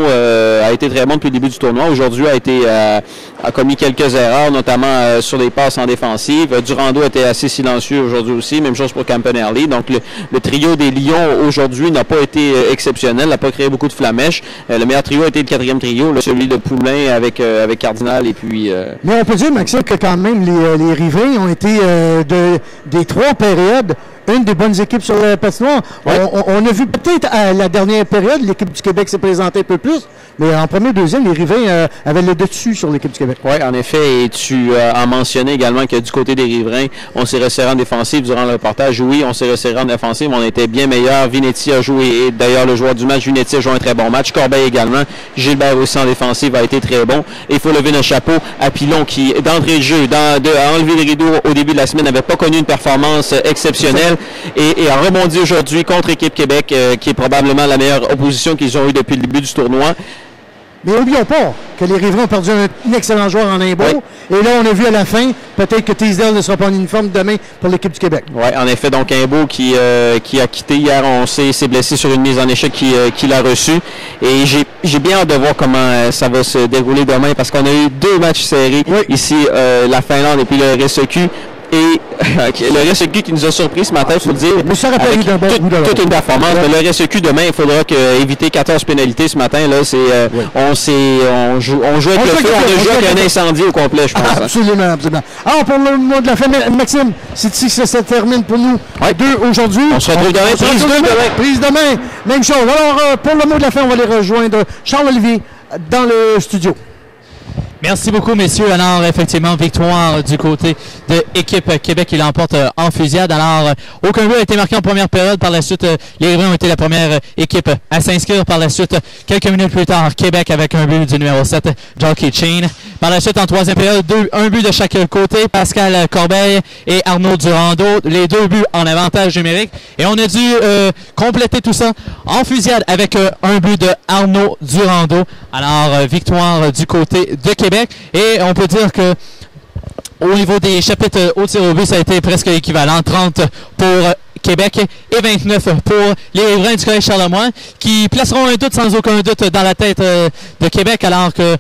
Speaker 1: a été très bon depuis le début du tournoi. Aujourd'hui, a commis quelques erreurs, notamment sur les passes en défensive. Durando était assez silencieux aujourd'hui aussi. Même chose pour Campanelli. Donc, le trio des Lions aujourd'hui n'a pas été exceptionnel. N'a pas créé beaucoup de flamèches. Le meilleur trio a été le quatrième trio, là, celui de Poulain avec Cardinal et puis...
Speaker 2: Mais on peut dire, Maxime, que quand même les Riverains ont été des trois périodes une des bonnes équipes sur la patinoire.
Speaker 1: Ouais.
Speaker 2: On a vu peut-être à la dernière période, l'équipe du Québec s'est présentée un peu plus, mais en premier, deuxième, les Riverains avaient le dessus sur l'équipe du Québec.
Speaker 1: Oui, en effet, et tu as mentionné également que du côté des Riverains, on s'est resserré en défensive durant le reportage. Oui, on s'est resserré en défensive, on était bien meilleur. Vinetti a joué, et d'ailleurs le joueur du match, Vinetti a joué un très bon match. Corbeil également. Gilbert aussi en défensive a été très bon. Et il faut lever notre chapeau à Pilon qui, d'entrée de jeu, a enlevé le rideau au début de la semaine, n'avait pas connu une performance exceptionnelle et a rebondi aujourd'hui contre Équipe Québec, qui est probablement la meilleure opposition qu'ils ont eue depuis le début du tournoi.
Speaker 2: Mais n'oublions pas que les Riverains ont perdu un excellent joueur en Imbo. Oui. Et là, on a vu à la fin, peut-être que Teasdale ne sera pas en uniforme demain pour l'équipe du Québec.
Speaker 1: Oui, en effet, donc Imbo qui a quitté hier, on sait, s'est blessé sur une mise en échec qu'il a reçue. Et j'ai bien hâte de voir comment ça va se dérouler demain parce qu'on a eu 2 matchs serrés ici, la Finlande et puis le RSEQ. Et le RSEQ qui nous a surpris ce matin, il faut le dire,
Speaker 2: mais ça rappelle
Speaker 1: toute une performance. Mais le RSEQ demain, il faudra éviter 14 pénalités ce matin. Là, on joue avec le feu, on a joué avec un incendie au complet, je pense.
Speaker 2: Absolument, absolument. Alors, pour le mot de la fin, Maxime, c'est ici que ça termine pour nous. 2 aujourd'hui.
Speaker 1: On se retrouve demain.
Speaker 2: Prise demain. Même chose. Alors, pour le mot de la fin, on va les rejoindre Charles-Olivier dans le studio.
Speaker 3: Merci beaucoup, messieurs. Alors, effectivement, victoire du côté de Équipe Québec qui l'emporte en fusillade. Alors, aucun but a été marqué en première période. Par la suite, les Riverains ont été la première équipe à s'inscrire. Par la suite, quelques minutes plus tard, Québec avec un but du numéro 7, Jockey Chain. Par la suite, en troisième période, un but de chaque côté, Pascal Corbeil et Arnaud Durando. Les 2 buts en avantage numérique. Et on a dû compléter tout ça en fusillade avec un but de Arnaud Durando. Alors, victoire du côté de Québec. Et on peut dire que au niveau des chapitres au tir au but, ça a été presque équivalent. 30 pour Québec et 29 pour les Riverains du Collège Charlemagne qui placeront un doute sans aucun doute dans la tête de Québec alors que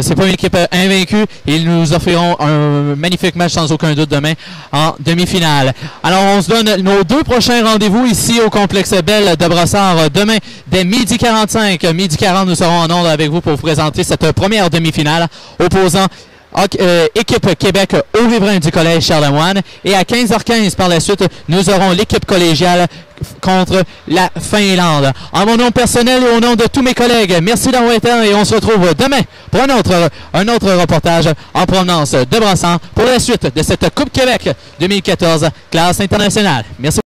Speaker 3: c'est pas une équipe invaincue. Ils nous offriront un magnifique match sans aucun doute demain en demi-finale. Alors on se donne nos 2 prochains rendez-vous ici au complexe Bell de Brossard demain dès 12h45. 12h40 nous serons en ondes avec vous pour vous présenter cette première demi-finale opposant Équipe Québec aux Riverains du Collège Charlemagne. Et à 15h15 par la suite, nous aurons l'équipe collégiale contre la Finlande. En mon nom personnel et au nom de tous mes collègues, merci d'avoir été là et on se retrouve demain pour un autre reportage en provenance de Brossard pour la suite de cette Coupe Québec 2014 classe internationale. Merci.